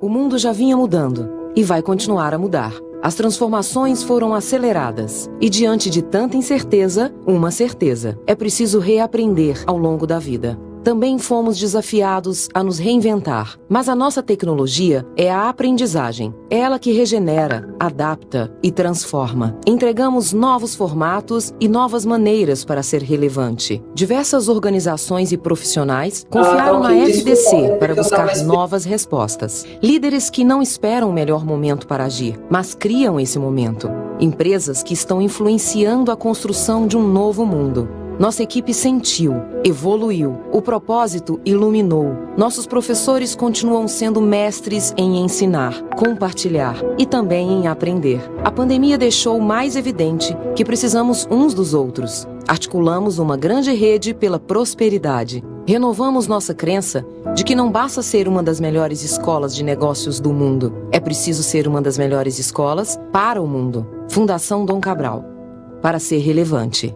O mundo já vinha mudando e vai continuar a mudar. As transformações foram aceleradas e, diante de tanta incerteza, uma certeza: é preciso reaprender ao longo da vida. Também fomos desafiados a nos reinventar, mas a nossa tecnologia é a aprendizagem. É ela que regenera, adapta e transforma. Entregamos novos formatos e novas maneiras para ser relevante. Diversas organizações e profissionais confiaram na FDC para buscar novas respostas. Líderes que não esperam o melhor momento para agir, mas criam esse momento. Empresas que estão influenciando a construção de um novo mundo. Nossa equipe sentiu, evoluiu, o propósito iluminou. Nossos professores continuam sendo mestres em ensinar, compartilhar e também em aprender. A pandemia deixou mais evidente que precisamos uns dos outros. Articulamos uma grande rede pela prosperidade. Renovamos nossa crença de que não basta ser uma das melhores escolas de negócios do mundo. É preciso ser uma das melhores escolas para o mundo. Fundação Dom Cabral. Para ser relevante.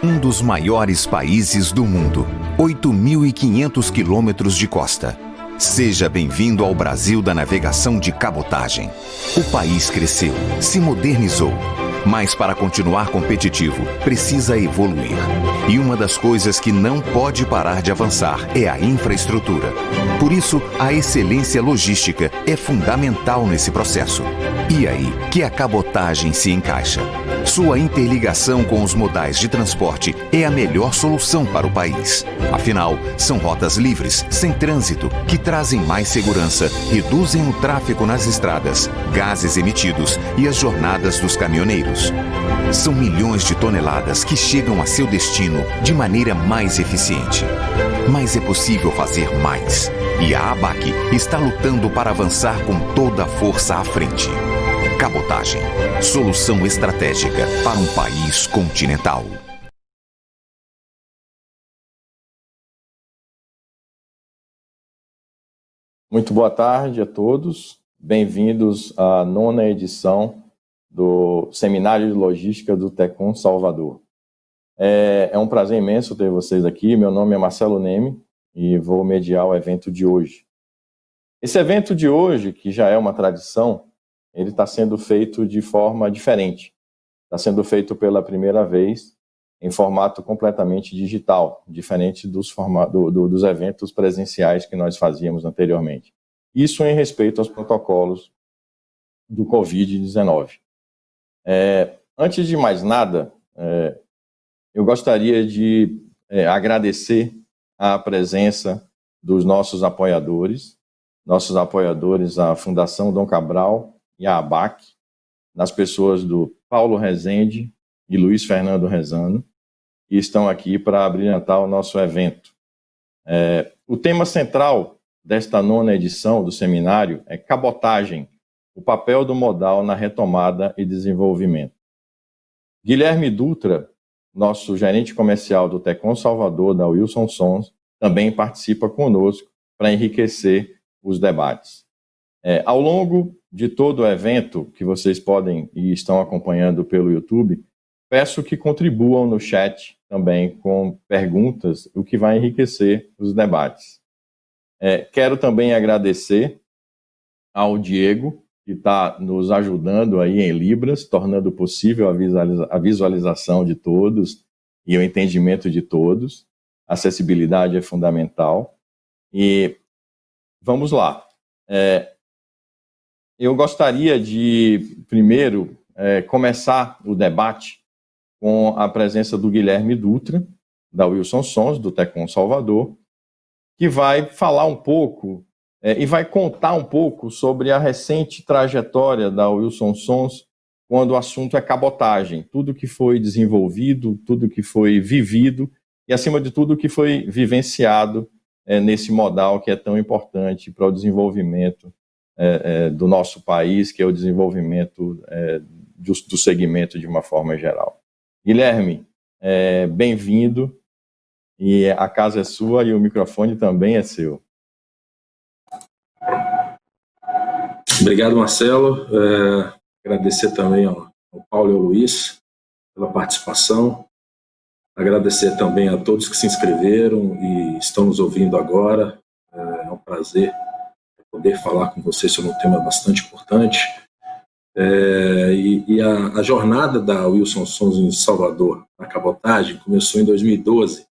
Um dos maiores países do mundo, 8.500 quilômetros de costa. Seja bem-vindo ao Brasil da navegação de cabotagem. O país cresceu, se modernizou, mas para continuar competitivo, precisa evoluir. E uma das coisas que não pode parar de avançar é a infraestrutura. Por isso, a excelência logística é fundamental nesse processo. E aí que a cabotagem se encaixa. Sua interligação com os modais de transporte é a melhor solução para o país. Afinal, são rotas livres, sem trânsito, que trazem mais segurança, reduzem o tráfego nas estradas, gases emitidos e as jornadas dos caminhoneiros. São milhões de toneladas que chegam a seu destino de maneira mais eficiente. Mas é possível fazer mais. E a ABAC está lutando para avançar com toda a força à frente. Cabotagem. Solução estratégica para um país continental. Muito boa tarde a todos. Bem-vindos à 9ª edição do Seminário de Logística do Tecon Salvador. É um prazer imenso ter vocês aqui. Meu nome é Marcelo Neme e vou mediar o evento de hoje. Esse evento de hoje, que já é uma tradição, ele está sendo feito de forma diferente. Está sendo feito pela primeira vez em formato completamente digital, diferente dos eventos presenciais que nós fazíamos anteriormente. Isso em respeito aos protocolos do Covid-19. Antes de mais nada, eu gostaria de agradecer a presença dos nossos apoiadores, a Fundação Dom Cabral e a ABAC, nas pessoas do Paulo Rezende e Luiz Fernando Rezano, que estão aqui para abrilhantar o nosso evento. O tema central desta 9ª edição do seminário é cabotagem, o papel do modal na retomada e desenvolvimento. Guilherme Dutra, nosso gerente comercial do Tecon Salvador, da Wilson Sons, também participa conosco para enriquecer os debates. Ao longo de todo o evento, que vocês podem e estão acompanhando pelo YouTube, peço que contribuam no chat também com perguntas, o que vai enriquecer os debates. Quero também agradecer ao Diego, que está nos ajudando aí em Libras, tornando possível a visualização de todos e o entendimento de todos. A acessibilidade é fundamental. E vamos lá. Eu gostaria de, primeiro, começar o debate com a presença do Guilherme Dutra, da Wilson Sons, do Tecon Salvador, que vai falar um pouco e vai contar um pouco sobre a recente trajetória da Wilson Sons quando o assunto é cabotagem, tudo que foi desenvolvido, tudo que foi vivido e, acima de tudo, que foi vivenciado nesse modal que é tão importante para o desenvolvimento do nosso país, que é o desenvolvimento do segmento de uma forma geral. Guilherme, bem-vindo, e a casa é sua e o microfone também é seu. Obrigado, Marcelo. Agradecer também ao Paulo e ao Luiz pela participação. Agradecer também a todos que se inscreveram e estão nos ouvindo agora. É um prazer poder falar com vocês sobre um tema bastante importante. A jornada da Wilson Sons em Salvador, na cabotagem, começou em 2012.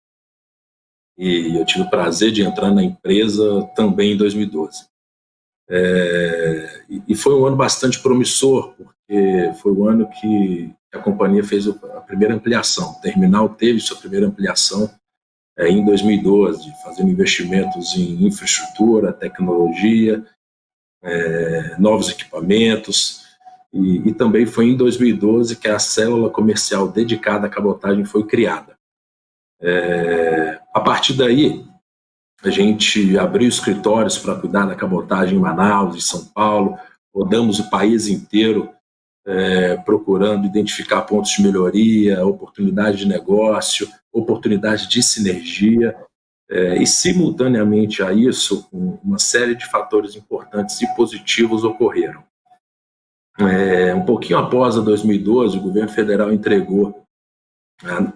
E eu tive o prazer de entrar na empresa também em 2012. E foi um ano bastante promissor, porque foi o ano que a companhia fez a primeira ampliação. O terminal teve sua primeira ampliação em 2012, fazendo investimentos em infraestrutura, tecnologia, novos equipamentos. E também foi em 2012 que a célula comercial dedicada à cabotagem foi criada. A partir daí, a gente abriu escritórios para cuidar da cabotagem em Manaus, em São Paulo, rodamos o país inteiro procurando identificar pontos de melhoria, oportunidades de negócio, oportunidades de sinergia, e simultaneamente a isso, uma série de fatores importantes e positivos ocorreram. Um pouquinho após a 2012, o governo federal entregou,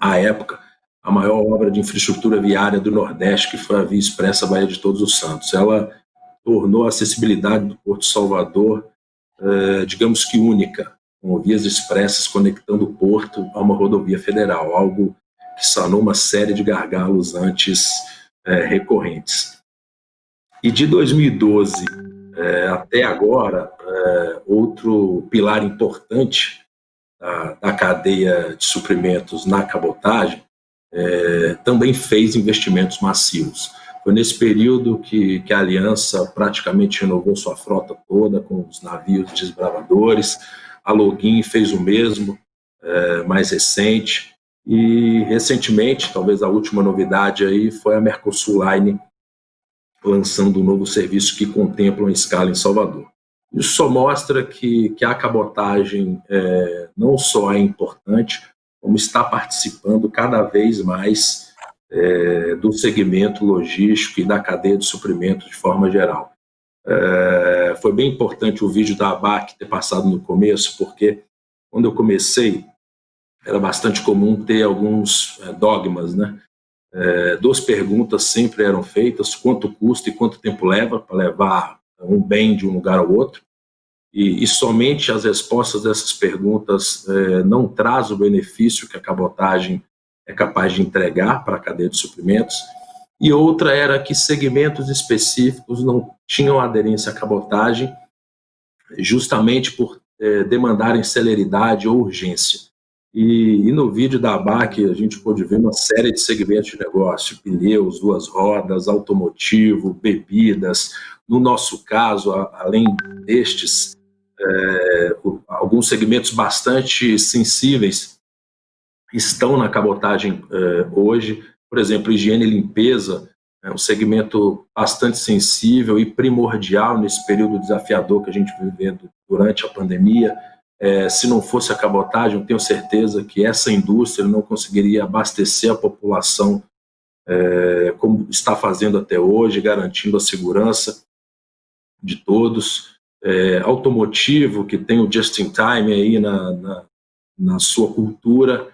à época, a maior obra de infraestrutura viária do Nordeste, que foi a Via Expressa Baía de Todos os Santos. Ela tornou a acessibilidade do Porto de Salvador, digamos que única, com vias expressas conectando o porto a uma rodovia federal, algo que sanou uma série de gargalos antes recorrentes. E de 2012 até agora, outro pilar importante da cadeia de suprimentos na cabotagem também fez investimentos massivos. Foi nesse período que a Aliança praticamente renovou sua frota toda com os navios desbravadores. A Login fez o mesmo, mais recente. E recentemente, talvez a última novidade aí, foi a Mercosul Line lançando um novo serviço que contempla uma escala em Salvador. Isso só mostra que a cabotagem não só é importante, como está participando cada vez mais do segmento logístico e da cadeia de suprimento de forma geral. Foi bem importante o vídeo da ABAC ter passado no começo, porque quando eu comecei, era bastante comum ter alguns dogmas, né? 2 perguntas sempre eram feitas: quanto custa e quanto tempo leva para levar um bem de um lugar ao outro. E somente as respostas dessas perguntas não traz o benefício que a cabotagem é capaz de entregar para a cadeia de suprimentos. E outra era que segmentos específicos não tinham aderência à cabotagem, justamente por demandarem celeridade ou urgência. E no vídeo da ABAC a gente pôde ver uma série de segmentos de negócio: pneus, 2 rodas, automotivo, bebidas. No nosso caso, além destes, alguns segmentos bastante sensíveis estão na cabotagem hoje. Por exemplo, higiene e limpeza é um segmento bastante sensível e primordial nesse período desafiador que a gente vive durante a pandemia. Se não fosse a cabotagem, eu tenho certeza que essa indústria não conseguiria abastecer a população como está fazendo até hoje, garantindo a segurança de todos. Automotivo, que tem o just-in-time aí na sua cultura,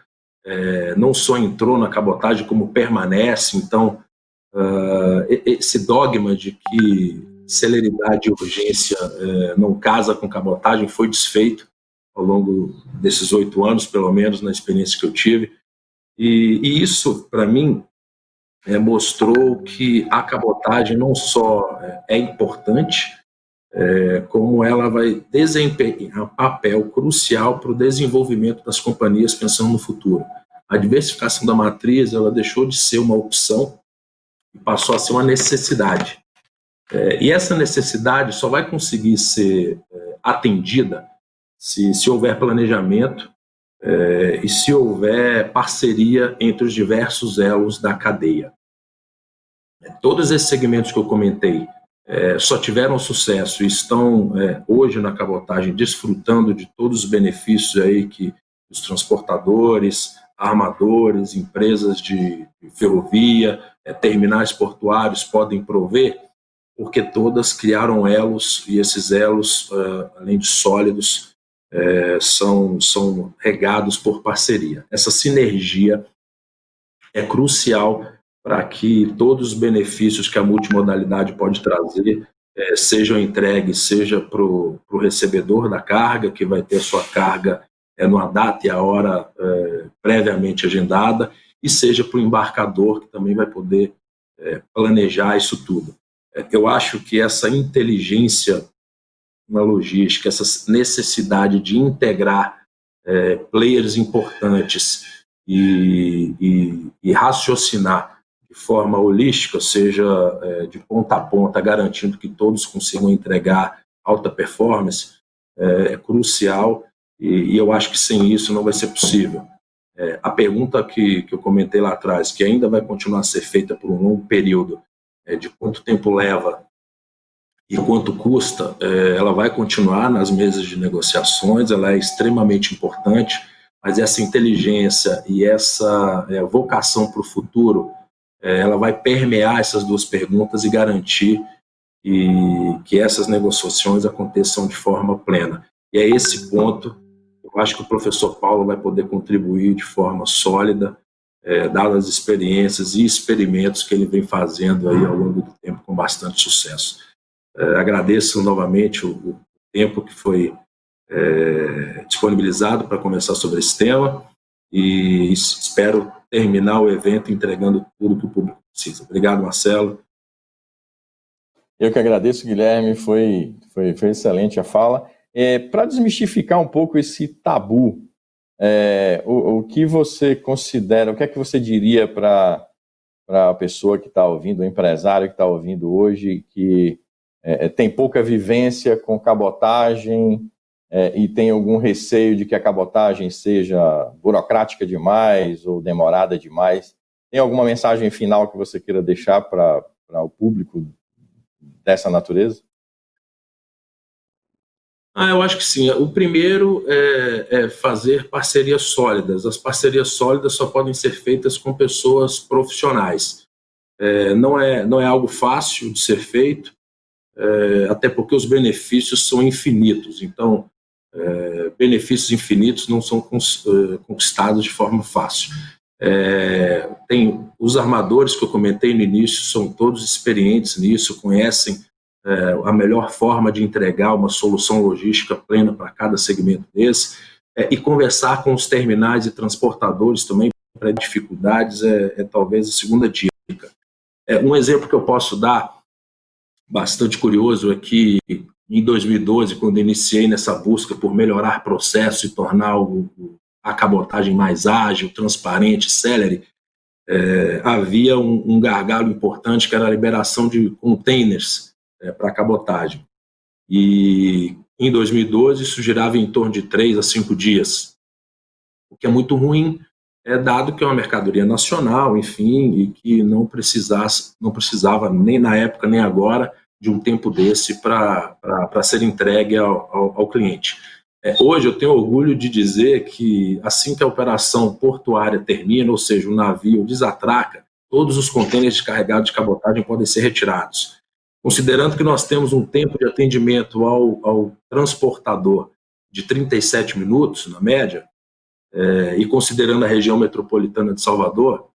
não só entrou na cabotagem, como permanece. Então, esse dogma de que celeridade e urgência não casa com cabotagem foi desfeito ao longo desses 8 anos, pelo menos na experiência que eu tive. E isso, para mim, mostrou que a cabotagem não só é importante, como ela vai desempenhar um papel crucial para o desenvolvimento das companhias pensando no futuro. A diversificação da matriz, ela deixou de ser uma opção e passou a ser uma necessidade. E essa necessidade só vai conseguir ser atendida se houver planejamento e se houver parceria entre os diversos elos da cadeia. Todos esses segmentos que eu comentei só tiveram sucesso e estão hoje na cabotagem desfrutando de todos os benefícios aí que os transportadores, armadores, empresas de ferrovia, terminais portuários podem prover, porque todas criaram elos, e esses elos, além de sólidos, são regados por parceria. Essa sinergia é crucial para que todos os benefícios que a multimodalidade pode trazer sejam entregues, seja para o recebedor da carga, que vai ter a sua carga numa data e a hora previamente agendada, e seja para o embarcador, que também vai poder planejar isso tudo. Eu acho que essa inteligência na logística, essa necessidade de integrar players importantes e raciocinar de forma holística, seja de ponta a ponta, garantindo que todos consigam entregar alta performance, é crucial, e eu acho que sem isso não vai ser possível. A pergunta que eu comentei lá atrás, que ainda vai continuar a ser feita por um longo período, de quanto tempo leva e quanto custa, ela vai continuar nas mesas de negociações, ela é extremamente importante, mas essa inteligência e essa vocação para o futuro, ela vai permear essas duas perguntas e garantir que essas negociações aconteçam de forma plena. E é esse ponto, eu acho que o professor Paulo vai poder contribuir de forma sólida, dadas as experiências e experimentos que ele vem fazendo aí ao longo do tempo com bastante sucesso. Agradeço novamente o tempo que foi disponibilizado para conversar sobre esse tema e espero terminar o evento entregando tudo que o público precisa. Obrigado, Marcelo. Eu que agradeço, Guilherme, foi excelente a fala. Para desmistificar um pouco esse tabu, o que você considera, o que é que você diria para a pessoa que está ouvindo, o empresário que está ouvindo hoje, que tem pouca vivência com cabotagem e tem algum receio de que a cabotagem seja burocrática demais ou demorada demais? Tem alguma mensagem final que você queira deixar para o público dessa natureza? Eu acho que sim. O primeiro é fazer parcerias sólidas. As parcerias sólidas só podem ser feitas com pessoas profissionais. Não é algo fácil de ser feito, até porque os benefícios são infinitos. Então, benefícios infinitos não são conquistados de forma fácil. Tem os armadores que eu comentei no início, são todos experientes nisso, conhecem a melhor forma de entregar uma solução logística plena para cada segmento desse, e conversar com os terminais e transportadores também para dificuldades talvez a segunda dica. Um exemplo que eu posso dar, bastante curioso, é que em 2012, quando iniciei nessa busca por melhorar processo e tornar a cabotagem mais ágil, transparente, célere, havia um gargalo importante, que era a liberação de containers para a cabotagem. E em 2012 isso girava em torno de 3 a 5 dias, o que é muito ruim, dado que é uma mercadoria nacional, enfim, e que não precisava nem na época nem agora de um tempo desse para ser entregue ao cliente. Hoje eu tenho orgulho de dizer que assim que a operação portuária termina, ou seja, o navio desatraca, todos os contêineres carregados de cabotagem podem ser retirados. Considerando que nós temos um tempo de atendimento ao transportador de 37 minutos, na média, e considerando a região metropolitana de Salvador,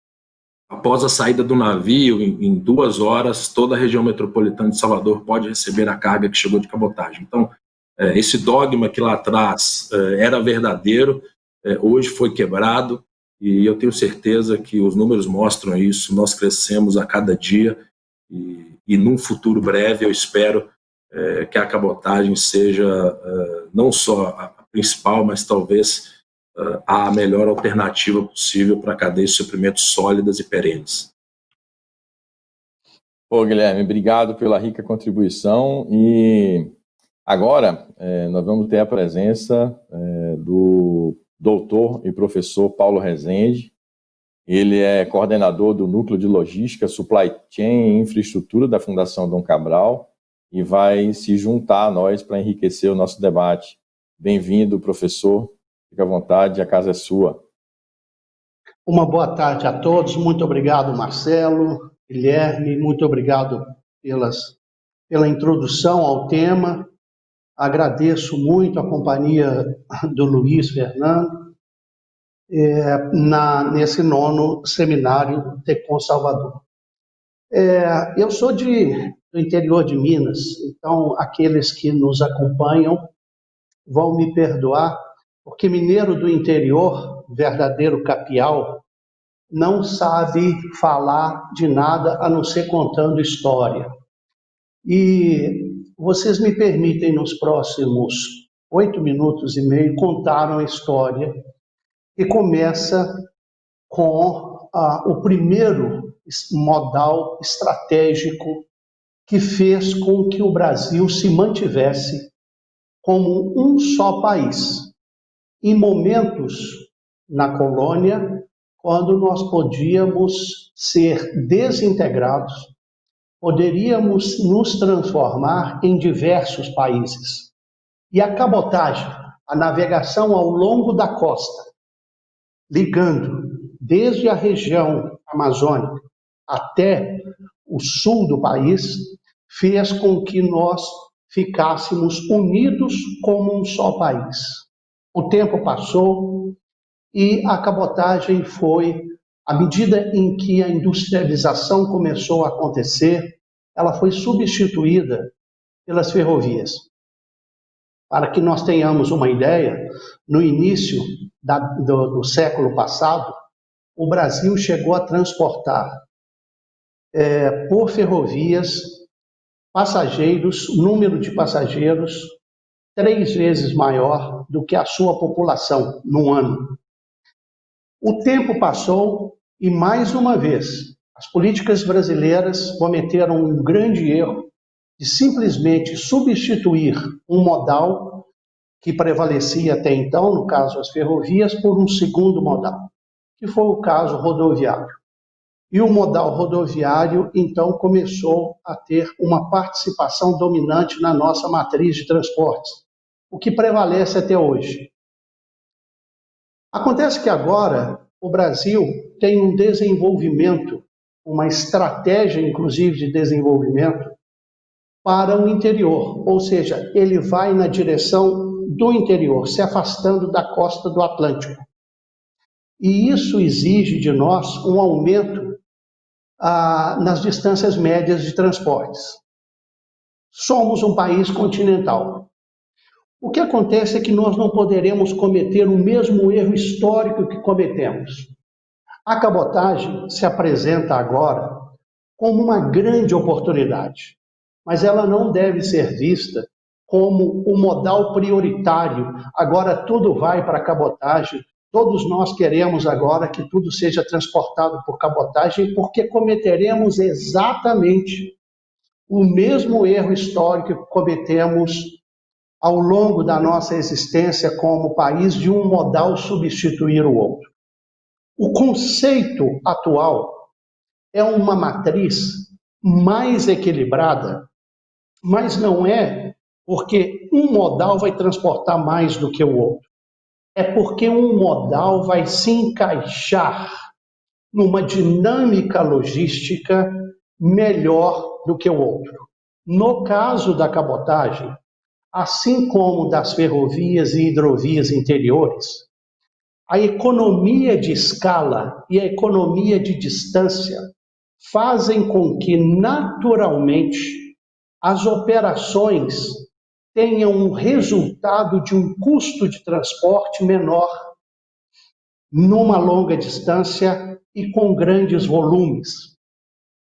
após a saída do navio, em 2 horas, toda a região metropolitana de Salvador pode receber a carga que chegou de cabotagem. Então, esse dogma que lá atrás era verdadeiro, hoje foi quebrado, e eu tenho certeza que os números mostram isso. Nós crescemos a cada dia, e num futuro breve eu espero que a cabotagem seja não só a principal, mas talvez a melhor alternativa possível para cadeias de suprimentos sólidas e perenes. Guilherme, obrigado pela rica contribuição. E agora nós vamos ter a presença do doutor e professor Paulo Rezende. Ele é coordenador do Núcleo de Logística, Supply Chain e Infraestrutura da Fundação Dom Cabral e vai se juntar a nós para enriquecer o nosso debate. Bem-vindo, professor. Fique à vontade, a casa é sua. Uma boa tarde a todos. Muito obrigado, Marcelo, Guilherme. Muito obrigado pela introdução ao tema. Agradeço muito a companhia do Luiz Fernando. nesse 9º seminário TECOM Salvador. Eu sou do interior de Minas, então aqueles que nos acompanham vão me perdoar, porque mineiro do interior, verdadeiro capial, não sabe falar de nada a não ser contando história. E vocês me permitem, nos próximos 8 minutos e meio, contar uma história que começa com o primeiro modal estratégico que fez com que o Brasil se mantivesse como um só país. Em momentos na colônia, quando nós podíamos ser desintegrados, poderíamos nos transformar em diversos países. E a cabotagem, a navegação ao longo da costa, ligando desde a região amazônica até o sul do país, fez com que nós ficássemos unidos como um só país. O tempo passou e a cabotagem foi, à medida em que a industrialização começou a acontecer, ela foi substituída pelas ferrovias. Para que nós tenhamos uma ideia, no início do século passado, o Brasil chegou a transportar por ferrovias passageiros, número de passageiros 3 vezes maior do que a sua população no ano. O tempo passou e, mais uma vez, as políticas brasileiras cometeram um grande erro de simplesmente substituir um modal que prevalecia até então, no caso as ferrovias, por um segundo modal, que foi o caso rodoviário. E o modal rodoviário, então, começou a ter uma participação dominante na nossa matriz de transportes, o que prevalece até hoje. Acontece que agora o Brasil tem um desenvolvimento, uma estratégia, inclusive, de desenvolvimento para o interior, ou seja, ele vai na direção do interior, se afastando da costa do Atlântico. E isso exige de nós um aumento nas distâncias médias de transportes. Somos um país continental. O que acontece é que nós não poderemos cometer o mesmo erro histórico que cometemos. A cabotagem se apresenta agora como uma grande oportunidade, mas ela não deve ser vista como o modal prioritário. Agora tudo vai para a cabotagem. Todos nós queremos agora que tudo seja transportado por cabotagem, porque cometeremos exatamente o mesmo erro histórico que cometemos ao longo da nossa existência como país, de um modal substituir o outro. O conceito atual é uma matriz mais equilibrada, mas não é porque um modal vai transportar mais do que o outro. É porque um modal vai se encaixar numa dinâmica logística melhor do que o outro. No caso da cabotagem, assim como das ferrovias e hidrovias interiores, a economia de escala e a economia de distância fazem com que, naturalmente, as operações tenham um resultado de um custo de transporte menor numa longa distância e com grandes volumes,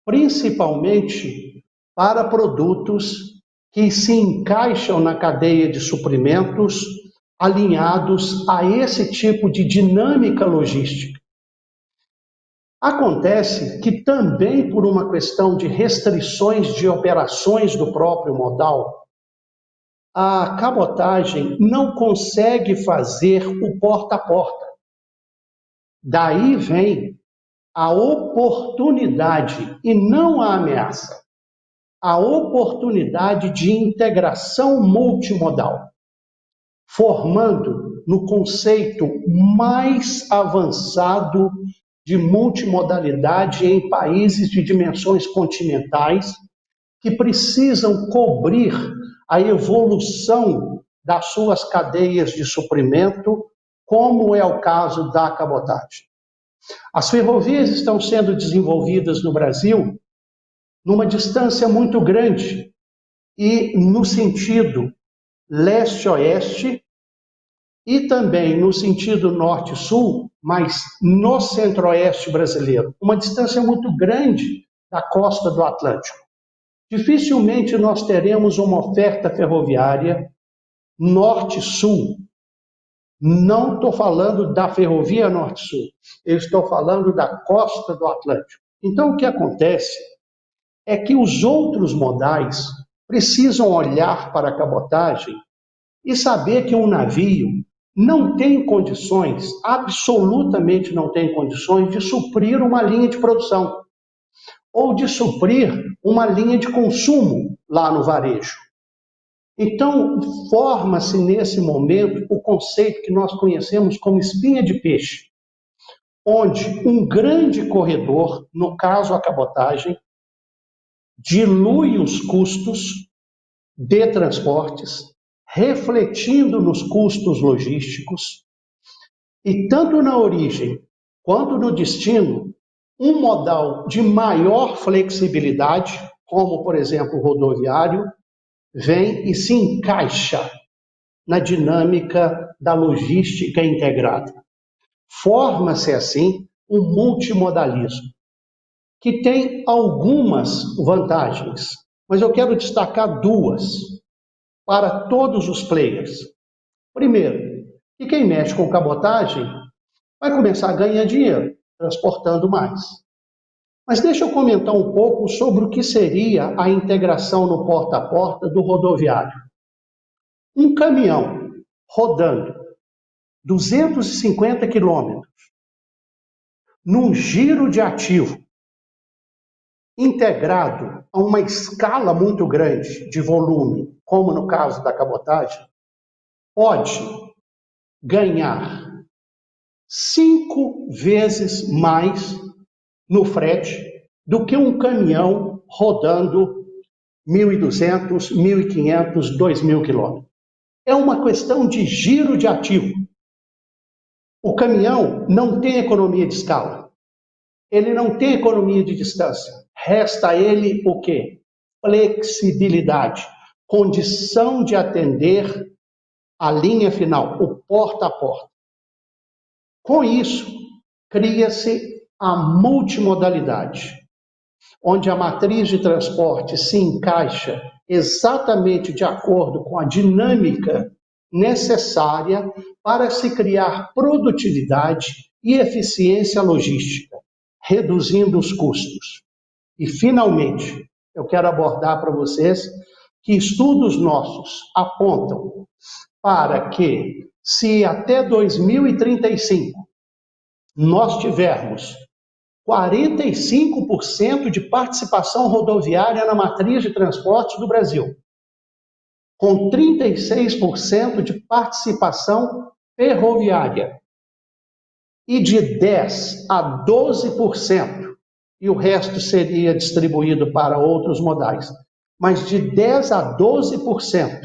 principalmente para produtos que se encaixam na cadeia de suprimentos alinhados a esse tipo de dinâmica logística. Acontece que também por uma questão de restrições de operações do próprio modal, a cabotagem não consegue fazer o porta a porta. Daí vem a oportunidade, e não a ameaça, a oportunidade de integração multimodal, formando no conceito mais avançado de multimodalidade em países de dimensões continentais que precisam cobrir a evolução das suas cadeias de suprimento como é o caso da cabotagem. As ferrovias estão sendo desenvolvidas no Brasil numa distância muito grande e no sentido leste-oeste e também no sentido norte-sul, mas no centro-oeste brasileiro, uma distância muito grande da costa do Atlântico. Dificilmente nós teremos uma oferta ferroviária norte-sul. Não estou falando da ferrovia norte-sul, eu estou falando da costa do Atlântico. Então, o que acontece é que os outros modais precisam olhar para a cabotagem e saber que um navio não tem condições, absolutamente não tem condições, de suprir uma linha de produção ou de suprir uma linha de consumo lá no varejo. Então, forma-se nesse momento o conceito que nós conhecemos como espinha de peixe, onde um grande corredor, no caso a cabotagem, dilui os custos de transportes, refletindo nos custos logísticos, e tanto na origem quanto no destino, um modal de maior flexibilidade, como, por exemplo, o rodoviário, vem e se encaixa na dinâmica da logística integrada. Forma-se, assim, um multimodalismo, que tem algumas vantagens, mas eu quero destacar duas para todos os players. Primeiro, que quem mexe com cabotagem vai começar a ganhar dinheiro, transportando mais. Mas deixa eu comentar um pouco sobre o que seria a integração no porta a porta do rodoviário. Um caminhão rodando 250 quilômetros num giro de ativo integrado a uma escala muito grande de volume, como no caso da cabotagem, pode ganhar 5 vezes mais no frete do que um caminhão rodando 1.200, 1.500, 2.000 quilômetros. É uma questão de giro de ativo. O caminhão não tem economia de escala. Ele não tem economia de distância. Resta a ele o quê? Flexibilidade, condição de atender a linha final, o porta a porta. Com isso, cria-se a multimodalidade, onde a matriz de transporte se encaixa exatamente de acordo com a dinâmica necessária para se criar produtividade e eficiência logística, reduzindo os custos. E, finalmente, eu quero abordar para vocês que estudos nossos apontam para que, se até 2035 nós tivermos 45% de participação rodoviária na matriz de transportes do Brasil, com 36% de participação ferroviária, e de 10% a 12%, e o resto seria distribuído para outros modais, mas de 10% a 12%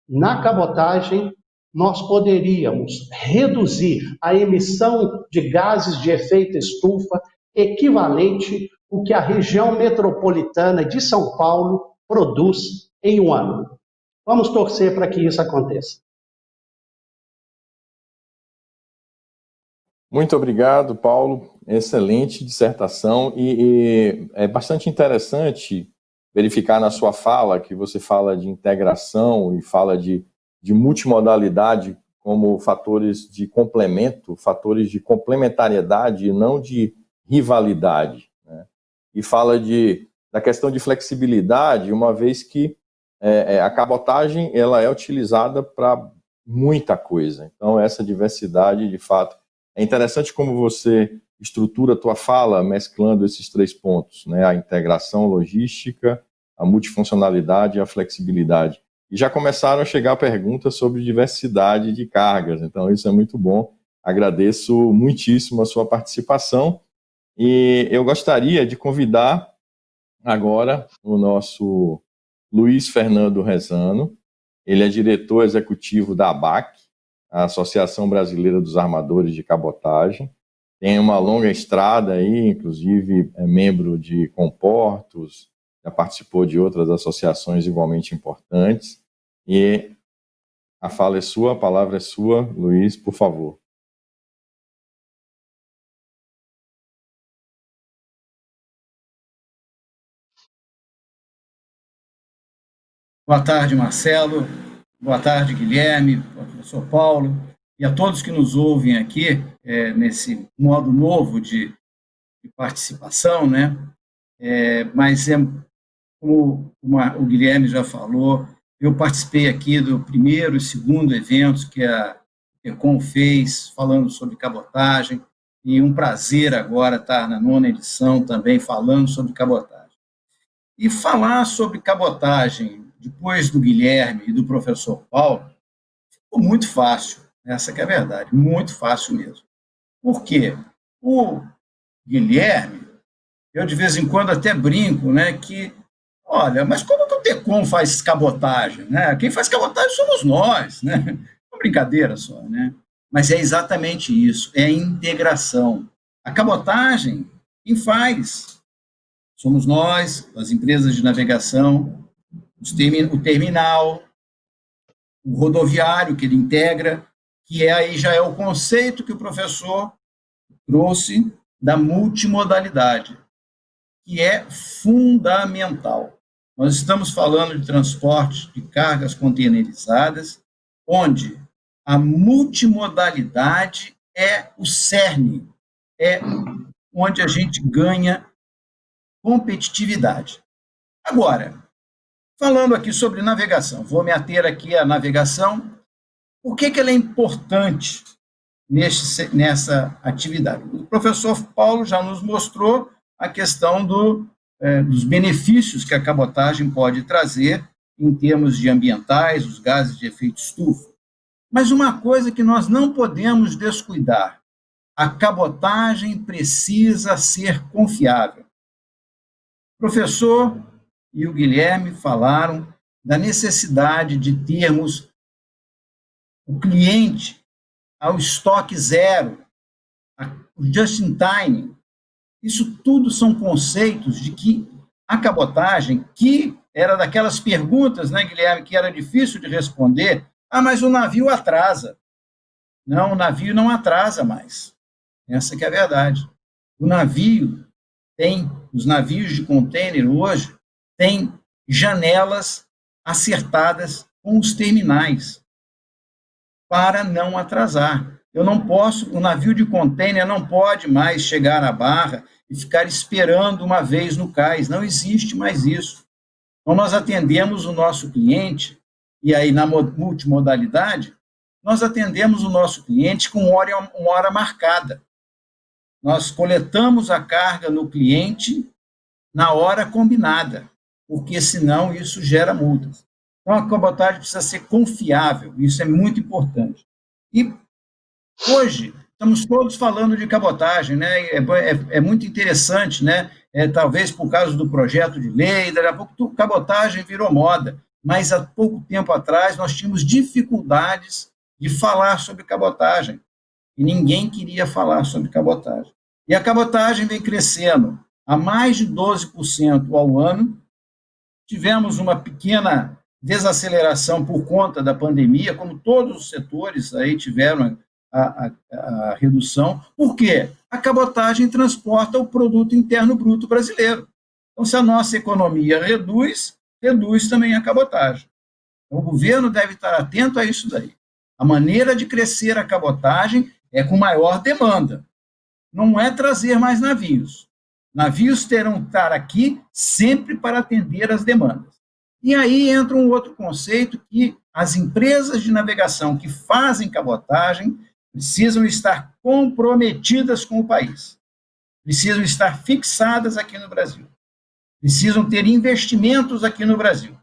na cabotagem, nós poderíamos reduzir a emissão de gases de efeito estufa equivalente ao que a região metropolitana de São Paulo produz em um ano. Vamos torcer para que isso aconteça. Muito obrigado, Paulo. Excelente dissertação e é bastante interessante verificar na sua fala que você fala de integração e fala de multimodalidade como fatores de complemento, fatores de complementariedade e não de rivalidade, né? E fala da questão de flexibilidade, uma vez que a cabotagem ela é utilizada para muita coisa. Então, essa diversidade, de fato, é interessante como você estrutura a tua fala mesclando esses 3 pontos, né? A integração logística, a multifuncionalidade e a flexibilidade. E já começaram a chegar perguntas sobre diversidade de cargas, então isso é muito bom. Agradeço muitíssimo a sua participação e eu gostaria de convidar agora o nosso Luiz Fernando Rezano. Ele é diretor executivo da ABAC, a Associação Brasileira dos Armadores de Cabotagem. Tem uma longa estrada aí, inclusive é membro de Comportos, já participou de outras associações igualmente importantes. E a fala é sua, a palavra é sua, Luiz, por favor. Boa tarde, Marcelo. Boa tarde, Guilherme, professor Paulo, e a todos que nos ouvem aqui nesse modo novo de participação, né? Mas, como o Guilherme já falou, eu participei aqui do primeiro e segundo eventos que a TECOM fez, falando sobre cabotagem, e um prazer agora estar na 9ª edição também falando sobre cabotagem. E falar sobre cabotagem, depois do Guilherme e do professor Paulo, ficou muito fácil, essa que é a verdade, muito fácil mesmo. Por quê? O Guilherme, eu de vez em quando até brinco, né, que, olha, mas como que o TECOM faz cabotagem, né? Quem faz cabotagem somos nós, né? Uma brincadeira só, né? Mas é exatamente isso, é a integração. A cabotagem, quem faz? Somos nós, as empresas de navegação, o terminal, o rodoviário que ele integra, que aí já é o conceito que o professor trouxe da multimodalidade, que é fundamental. Nós estamos falando de transporte de cargas containerizadas, onde a multimodalidade é o cerne, é onde a gente ganha competitividade. Agora, falando aqui sobre navegação, vou me ater aqui à navegação. Por que ela é importante nessa atividade? O professor Paulo já nos mostrou a questão dos benefícios que a cabotagem pode trazer em termos de ambientais, os gases de efeito estufa. Mas uma coisa que nós não podemos descuidar, a cabotagem precisa ser confiável. O professor e o Guilherme falaram da necessidade de termos o cliente ao estoque zero, o just in time. Isso tudo são conceitos de que a cabotagem, que era daquelas perguntas, né, Guilherme, que era difícil de responder, mas o navio atrasa. Não, o navio não atrasa mais. Essa que é a verdade. Os navios de container hoje têm janelas acertadas com os terminais para não atrasar. O navio de container não pode mais chegar na barra e ficar esperando uma vez no cais, não existe mais isso. Então, nós atendemos o nosso cliente, e aí na multimodalidade, nós atendemos o nosso cliente com uma hora marcada. Nós coletamos a carga no cliente na hora combinada, porque senão isso gera multas. Então, a cabotagem precisa ser confiável, isso é muito importante. E hoje, estamos todos falando de cabotagem, né? É muito interessante, né? Talvez por causa do projeto de lei, daqui a pouco cabotagem virou moda, mas há pouco tempo atrás nós tínhamos dificuldades de falar sobre cabotagem, e ninguém queria falar sobre cabotagem. E a cabotagem vem crescendo a mais de 12% ao ano. Tivemos uma pequena desaceleração por conta da pandemia, como todos os setores aí tiveram a redução. Por quê? A cabotagem transporta o produto interno bruto brasileiro. Então, se a nossa economia reduz também a cabotagem. Então, o governo deve estar atento a isso daí. A maneira de crescer a cabotagem é com maior demanda. Não é trazer mais navios. Navios terão que estar aqui sempre para atender as demandas. E aí entra um outro conceito, que as empresas de navegação que fazem cabotagem precisam estar comprometidas com o país, precisam estar fixadas aqui no Brasil, precisam ter investimentos aqui no Brasil,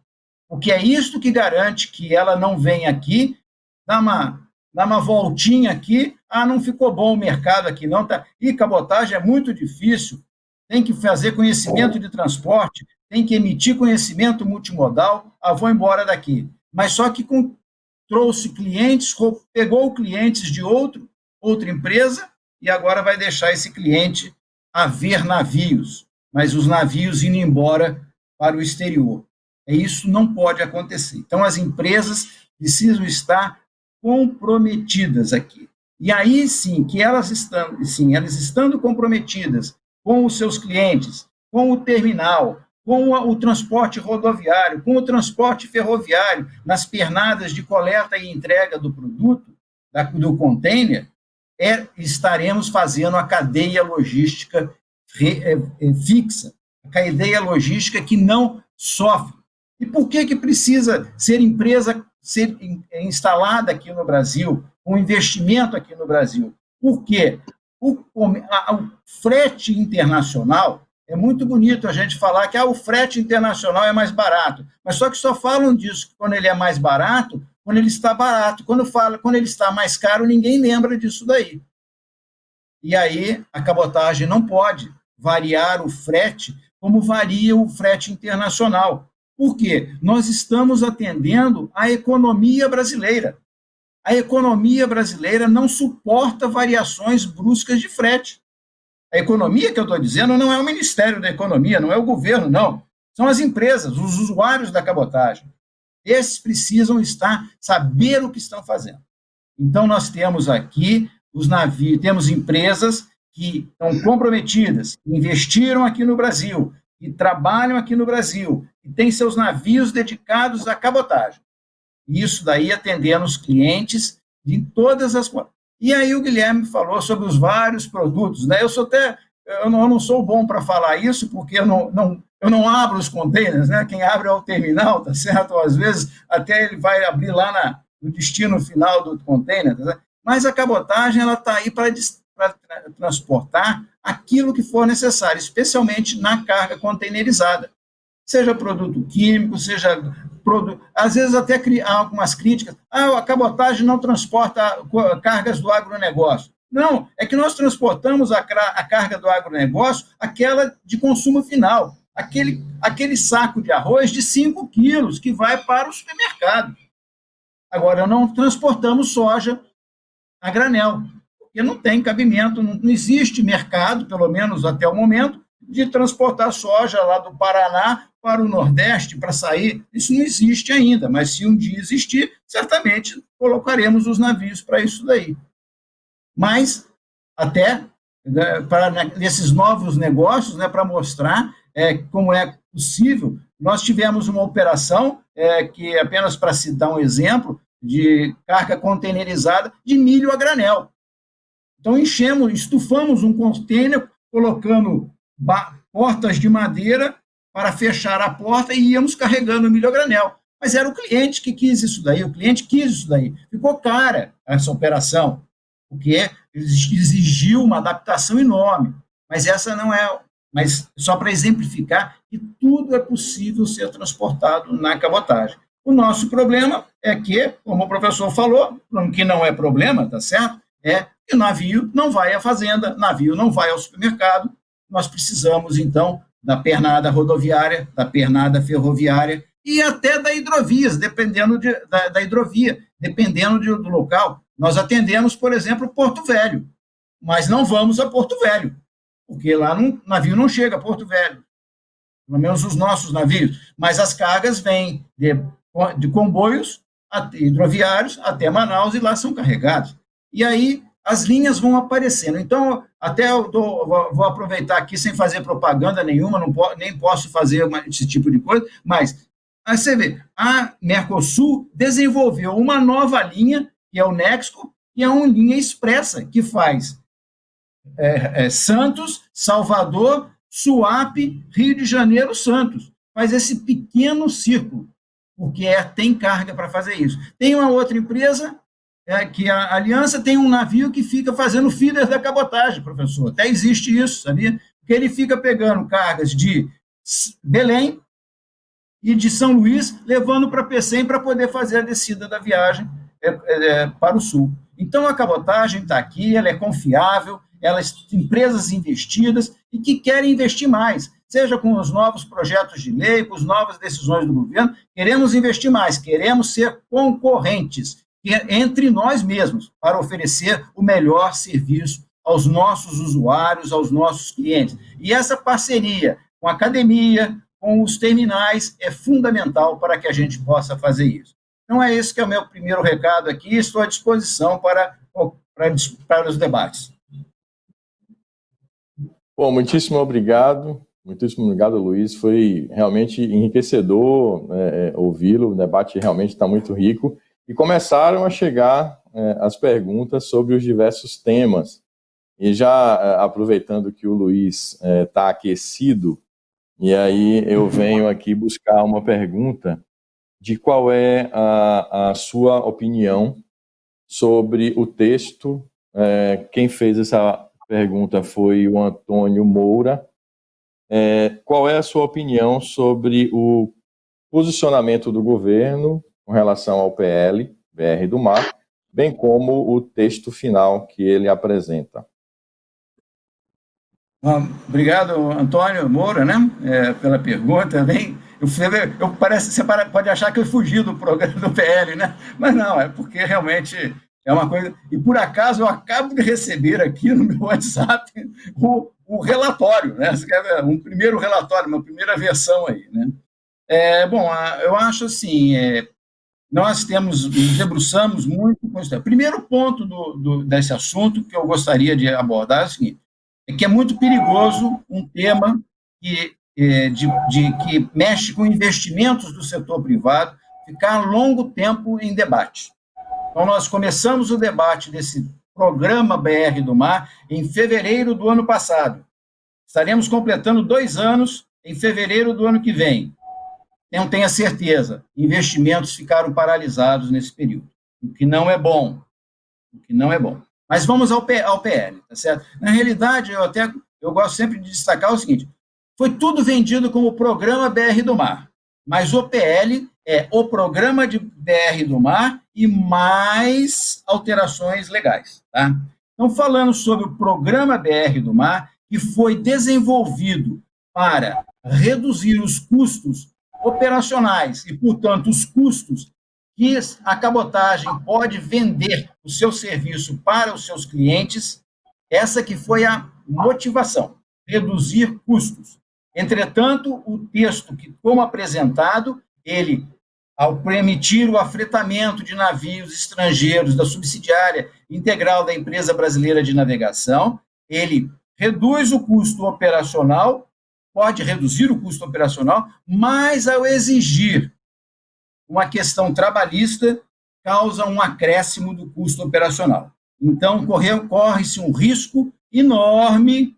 porque é isso que garante que ela não vem aqui, dá uma voltinha aqui, não ficou bom o mercado aqui não, cabotagem é muito difícil, tem que fazer conhecimento de transporte, tem que emitir conhecimento multimodal, vou embora daqui. Mas só que com trouxe clientes, pegou clientes de outra empresa e agora vai deixar esse cliente a ver navios, mas os navios indo embora para o exterior. Isso não pode acontecer. Então, as empresas precisam estar comprometidas aqui. E aí, sim, que elas estando comprometidas com os seus clientes, com o terminal, com o transporte rodoviário, com o transporte ferroviário, nas pernadas de coleta e entrega do produto, do container, estaremos fazendo a cadeia logística fixa, a cadeia logística que não sofre. E por que precisa ser instalada aqui no Brasil, um investimento aqui no Brasil? Porque o frete internacional, é muito bonito a gente falar que o frete internacional é mais barato, mas só que só falam disso quando ele é mais barato, quando ele está barato. Quando ele está mais caro, ninguém lembra disso daí. E aí a cabotagem não pode variar o frete como varia o frete internacional. Por quê? Nós estamos atendendo a economia brasileira. A economia brasileira não suporta variações bruscas de frete. A economia que eu estou dizendo não é o Ministério da Economia, não é o governo, não. São as empresas, os usuários da cabotagem. Esses precisam saber o que estão fazendo. Então, nós temos aqui os navios, temos empresas que estão comprometidas, que investiram aqui no Brasil, que trabalham aqui no Brasil, que têm seus navios dedicados à cabotagem. Isso daí atendendo os clientes de todas as... E aí o Guilherme falou sobre os vários produtos, né? Eu não sou bom para falar isso, porque eu não abro os containers, né? Quem abre é o terminal, tá certo? Ou, às vezes, até ele vai abrir lá no destino final do container, tá certo? Mas a cabotagem está aí para transportar aquilo que for necessário, especialmente na carga containerizada. Seja produto químico, seja produto... Às vezes até há algumas críticas. A cabotagem não transporta cargas do agronegócio. Não, é que nós transportamos a carga do agronegócio, aquela de consumo final, aquele saco de arroz de 5 quilos que vai para o supermercado. Agora, não transportamos soja a granel, porque não tem cabimento, não existe mercado, pelo menos até o momento, de transportar soja lá do Paraná para o Nordeste, para sair. Isso não existe ainda, mas se um dia existir, certamente colocaremos os navios para isso daí. Mas, até para esses novos negócios, né, para mostrar como é possível, nós tivemos uma operação, que apenas para citar um exemplo, de carga containerizada de milho a granel. Então, estufamos um container, colocando portas de madeira para fechar a porta e íamos carregando milho a granel. Mas era o cliente que quis isso daí, Ficou cara essa operação, porque exigiu uma adaptação enorme. Mas essa não é... Mas só para exemplificar que tudo é possível ser transportado na cabotagem. O nosso problema é que, como o professor falou, que não é problema, tá certo? É que o navio não vai à fazenda, navio não vai ao supermercado. Nós precisamos, então, da pernada rodoviária, da pernada ferroviária e até da hidrovia, dependendo do local. Nós atendemos, por exemplo, Porto Velho, mas não vamos a Porto Velho, porque lá o navio não chega a Porto Velho, pelo menos os nossos navios, mas as cargas vêm de comboios hidroviários até Manaus e lá são carregados. E aí as linhas vão aparecendo. Então, até vou aproveitar aqui sem fazer propaganda nenhuma, nem posso fazer esse tipo de coisa, mas aí você vê, a Mercosul desenvolveu uma nova linha, que é o Nexco, que é uma linha expressa, que faz Santos, Salvador, Suape, Rio de Janeiro, Santos. Faz esse pequeno círculo, porque tem carga para fazer isso. Tem uma outra empresa, que a Aliança tem um navio que fica fazendo feeder da cabotagem, professor. Até existe isso, sabia? Porque ele fica pegando cargas de Belém e de São Luís, levando para Pecém para poder fazer a descida da viagem para o sul. Então, a cabotagem está aqui, ela é confiável, empresas investidas e que querem investir mais. seja com os novos projetos de lei, com as novas decisões do governo. Queremos investir mais, queremos ser concorrentes entre nós mesmos para oferecer o melhor serviço aos nossos usuários, aos nossos clientes. E essa parceria com a academia, com os terminais, é fundamental para que a gente possa fazer isso. Então, é esse que é o meu primeiro recado aqui, estou à disposição para os debates. Bom, muitíssimo obrigado, Luiz. Foi realmente enriquecedor ouvi-lo, o debate realmente está muito rico. E começaram a chegar as perguntas sobre os diversos temas. E já aproveitando que o Luiz está aquecido, e aí eu venho aqui buscar uma pergunta de qual é a sua opinião sobre o texto. Quem fez essa pergunta foi o Antônio Moura. Qual é a sua opinião sobre o posicionamento do governo com relação ao PL, BR do Mar, bem como o texto final que ele apresenta? Obrigado, Antônio Moura, né, pela pergunta. Você pode achar que eu fugi do programa do PL, né? Mas não, é porque realmente é uma coisa... E, por acaso, eu acabo de receber aqui no meu WhatsApp o relatório, né? Um primeiro relatório, uma primeira versão aí, né? Bom, eu acho assim, nós nos debruçamos muito com isso. O primeiro ponto desse assunto que eu gostaria de abordar é o seguinte: é que é muito perigoso um tema que mexe com investimentos do setor privado ficar longo tempo em debate. Então, nós começamos o debate desse programa BR do Mar em fevereiro do ano passado. Estaremos completando 2 anos em fevereiro do ano que vem. Não tenha certeza, investimentos ficaram paralisados nesse período, o que não é bom. Mas vamos ao PL, tá certo? Na realidade, eu gosto sempre de destacar o seguinte: foi tudo vendido como programa BR do Mar, mas o PL é o programa de BR do Mar e mais alterações legais, tá? Então, falando sobre o programa BR do Mar, que foi desenvolvido para reduzir os custos operacionais e, portanto, os custos que a cabotagem pode vender o seu serviço para os seus clientes, essa que foi a motivação, reduzir custos. Entretanto, o texto, como apresentado, ele, ao permitir o afretamento de navios estrangeiros da subsidiária integral da Empresa Brasileira de Navegação, ele reduz o custo operacional, pode reduzir o custo operacional, mas ao exigir uma questão trabalhista, causa um acréscimo do custo operacional. Então, corre-se um risco enorme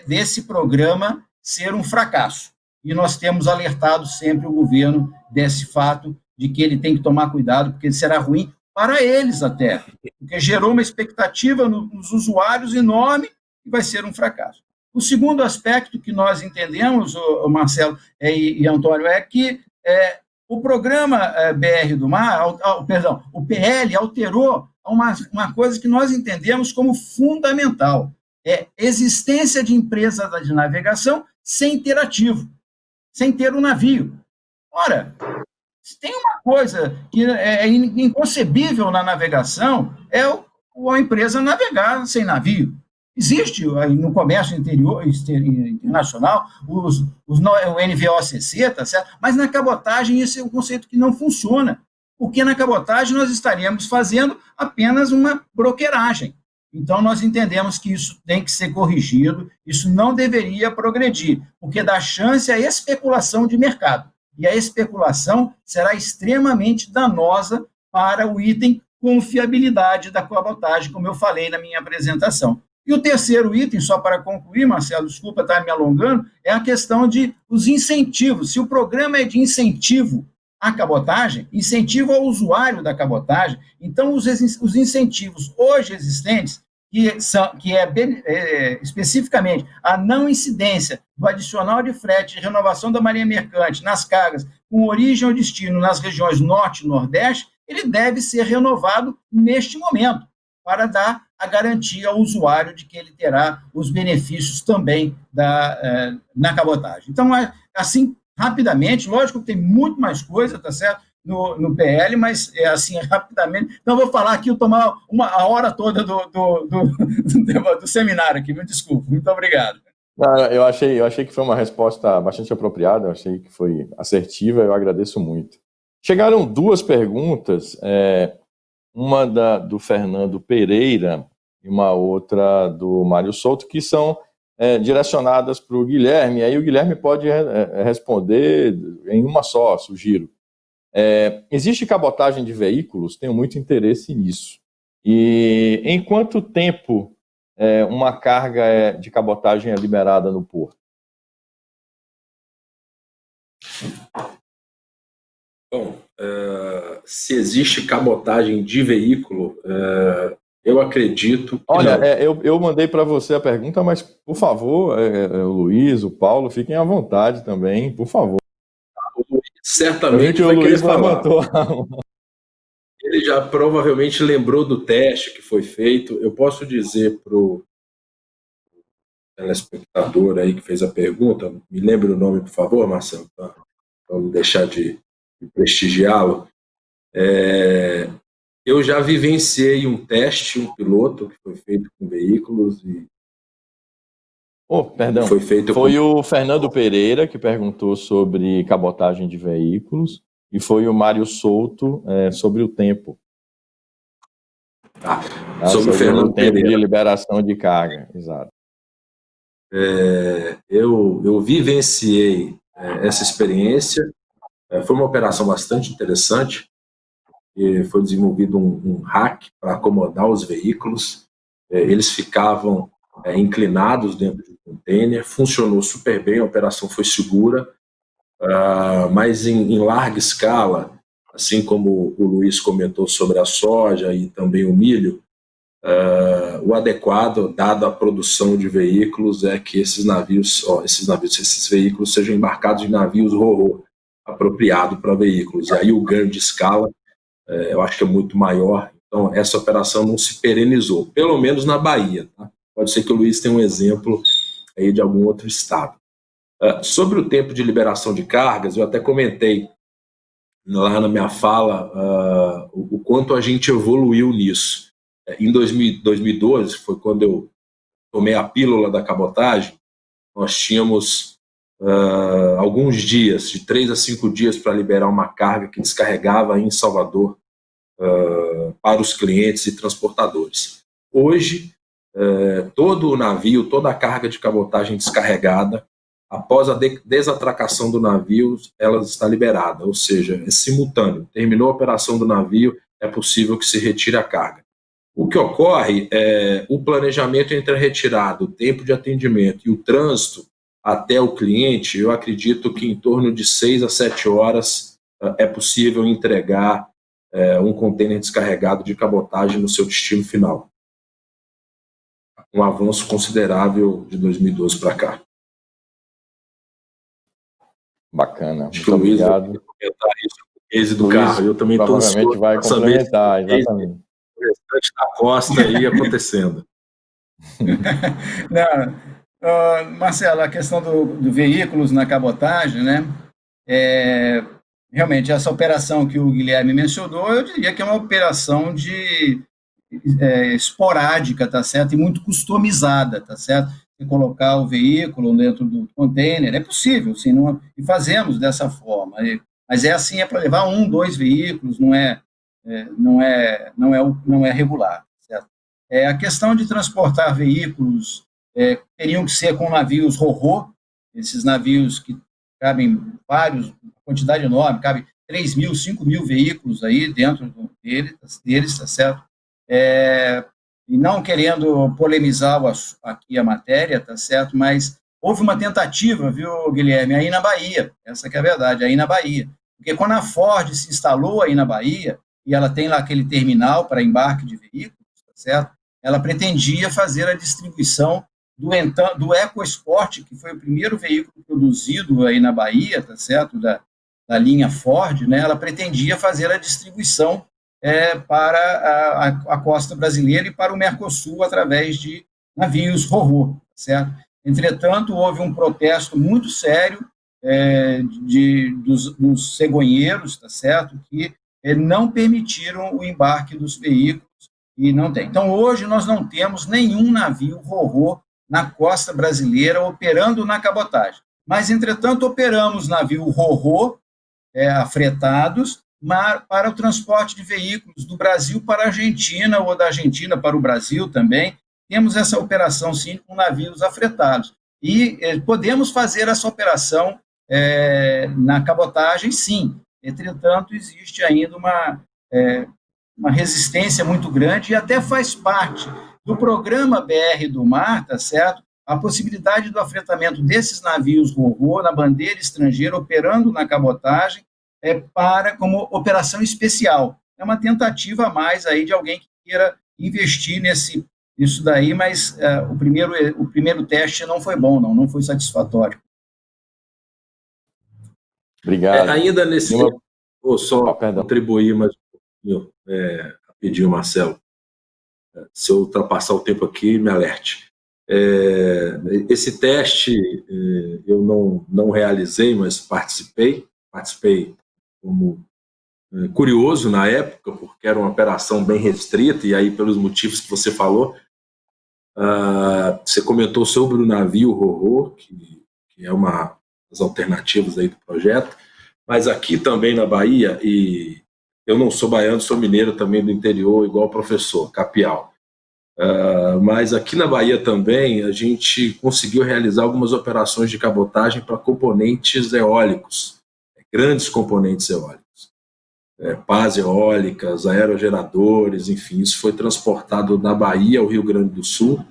desse programa ser um fracasso. E nós temos alertado sempre o governo desse fato, de que ele tem que tomar cuidado, porque será ruim para eles até, porque gerou uma expectativa nos usuários enorme e vai ser um fracasso. O segundo aspecto que nós entendemos, Marcelo e Antônio, é que o programa BR do Mar, o PL alterou uma coisa que nós entendemos como fundamental, existência de empresa de navegação sem ter ativo, sem ter um navio. Ora, se tem uma coisa que é inconcebível na navegação, é a empresa navegar sem navio. Existe no comércio internacional o NVOCC, tá certo? Mas na cabotagem isso é um conceito que não funciona, porque na cabotagem nós estaríamos fazendo apenas uma brokeragem. Então, nós entendemos que isso tem que ser corrigido, isso não deveria progredir, porque dá chance à especulação de mercado. E a especulação será extremamente danosa para o item confiabilidade da cabotagem, como eu falei na minha apresentação. E o terceiro item, só para concluir, Marcelo, desculpa estar me alongando, é a questão dos incentivos. Se o programa é de incentivo à cabotagem, incentivo ao usuário da cabotagem, então os incentivos hoje existentes, que é especificamente a não incidência do adicional de frete de renovação da marinha mercante nas cargas com origem ou destino nas regiões norte e nordeste, ele deve ser renovado neste momento, para dar a garantia ao usuário de que ele terá os benefícios também na cabotagem. Então, assim, rapidamente, lógico que tem muito mais coisa, tá certo, no PL, mas é assim, rapidamente. Então, eu vou falar aqui, eu tomar a hora toda do seminário aqui, me desculpe. Muito obrigado. Eu achei que foi uma resposta bastante apropriada, eu achei que foi assertiva, eu agradeço muito. Chegaram duas perguntas, uma do Fernando Pereira e uma outra do Mário Souto, que são direcionadas para o Guilherme, aí o Guilherme pode responder em uma só, sugiro. Existe cabotagem de veículos? Tenho muito interesse nisso. E em quanto tempo uma carga de cabotagem é liberada no porto? Bom, se existe cabotagem de veículo, eu acredito que Olha, não. Eu mandei para você a pergunta, mas, por favor, o Luiz, o Paulo, fiquem à vontade também, por favor. O Luiz certamente vai querer falar. Ele já provavelmente lembrou do teste que foi feito. Eu posso dizer para o telespectador aí que fez a pergunta, me lembre o nome, por favor, Marcelo, para não deixar de prestigiá-lo. Eu já vivenciei um teste, um piloto que foi feito com veículos e perdão, foi o Fernando Pereira que perguntou sobre cabotagem de veículos e foi o Mário Souto sobre o tempo. Sobre o Fernando tempo Pereira. De liberação de carga, exato. Eu vivenciei essa experiência, foi uma operação bastante interessante, e foi desenvolvido um rack para acomodar os veículos, eles ficavam inclinados dentro de um container, funcionou super bem, a operação foi segura, mas em larga escala, assim como o Luiz comentou sobre a soja e também o milho, o adequado, dado a produção de veículos, é que esses veículos sejam embarcados em navios ro-ro, apropriado para veículos. E aí o ganho de escala, eu acho que é muito maior. Então, essa operação não se perenizou, pelo menos na Bahia. Tá? Pode ser que o Luiz tenha um exemplo aí de algum outro estado. Sobre o tempo de liberação de cargas, eu até comentei lá na minha fala o quanto a gente evoluiu nisso. Em 2012, foi quando eu tomei a pílula da cabotagem, nós tínhamos alguns dias, de 3 a 5 dias, para liberar uma carga que descarregava em Salvador para os clientes e transportadores. Hoje, todo o navio, toda a carga de cabotagem descarregada, após a desatracação do navio, ela está liberada, ou seja, é simultâneo. Terminou a operação do navio, é possível que se retire a carga. O que ocorre é o planejamento entre a retirada, o tempo de atendimento e o trânsito até o cliente. Eu acredito que em torno de 6 a 7 horas é possível entregar um contêiner descarregado de cabotagem no seu destino final. Um avanço considerável de 2012 para cá. Bacana, muito obrigado. Comentar isso com o case do carro. Eu também estou provavelmente vai complementar, exatamente. O restante da costa aí acontecendo. Marcelo, a questão do veículos na cabotagem, né? Realmente, essa operação que o Guilherme mencionou, eu diria que é uma operação esporádica, tá certo? E muito customizada, tá certo? E colocar o veículo dentro do container, é possível, sim, e fazemos dessa forma. Mas assim, é para levar 1, 2 veículos, não é regular, certo? A questão de transportar veículos teriam que ser com navios ro-ro, esses navios que cabem vários, quantidade enorme, cabe 3 mil, 5 mil veículos aí dentro deles, tá certo? E não querendo polemizar aqui a matéria, tá certo? Mas houve uma tentativa, viu, Guilherme, aí na Bahia, essa que é a verdade, aí na Bahia. Porque quando a Ford se instalou aí na Bahia, e ela tem lá aquele terminal para embarque de veículos, tá certo? Ela pretendia fazer a distribuição do EcoSport, que foi o primeiro veículo produzido aí na Bahia, tá certo? Da linha Ford, né? Ela pretendia fazer a distribuição para a costa brasileira e para o Mercosul através de navios ro-ro, certo? Entretanto, houve um protesto muito sério dos cegonheiros, tá certo? Que não permitiram o embarque dos veículos e não tem. Então, hoje nós não temos nenhum navio ro-ro na costa brasileira operando na cabotagem. Mas, entretanto, operamos navio ro-ro afretados para o transporte de veículos do Brasil para a Argentina ou da Argentina para o Brasil também. Temos essa operação, sim, com navios afretados. E podemos fazer essa operação na cabotagem, sim. Entretanto, existe ainda uma resistência muito grande e até faz parte do programa BR do Mar, tá certo? A possibilidade do afretamento desses navios ro-ro na bandeira estrangeira operando na cabotagem como operação especial. É uma tentativa a mais aí de alguém que queira investir nisso daí, mas o primeiro teste não foi bom, não foi satisfatório. Obrigado. Ainda nesse... Vou só contribuir mais um pouquinho, rapidinho, Marcelo. Se eu ultrapassar o tempo aqui, me alerte. Esse teste eu não realizei, mas participei como curioso na época, porque era uma operação bem restrita, e aí pelos motivos que você falou, você comentou sobre o navio ro-ro, que é uma das alternativas aí do projeto, mas aqui também na Bahia, e eu não sou baiano, sou mineiro também do interior, igual o professor, Capial. Mas aqui na Bahia também a gente conseguiu realizar algumas operações de cabotagem para componentes eólicos, grandes componentes eólicos, pás eólicas, aerogeradores, enfim, isso foi transportado da Bahia ao Rio Grande do Sul.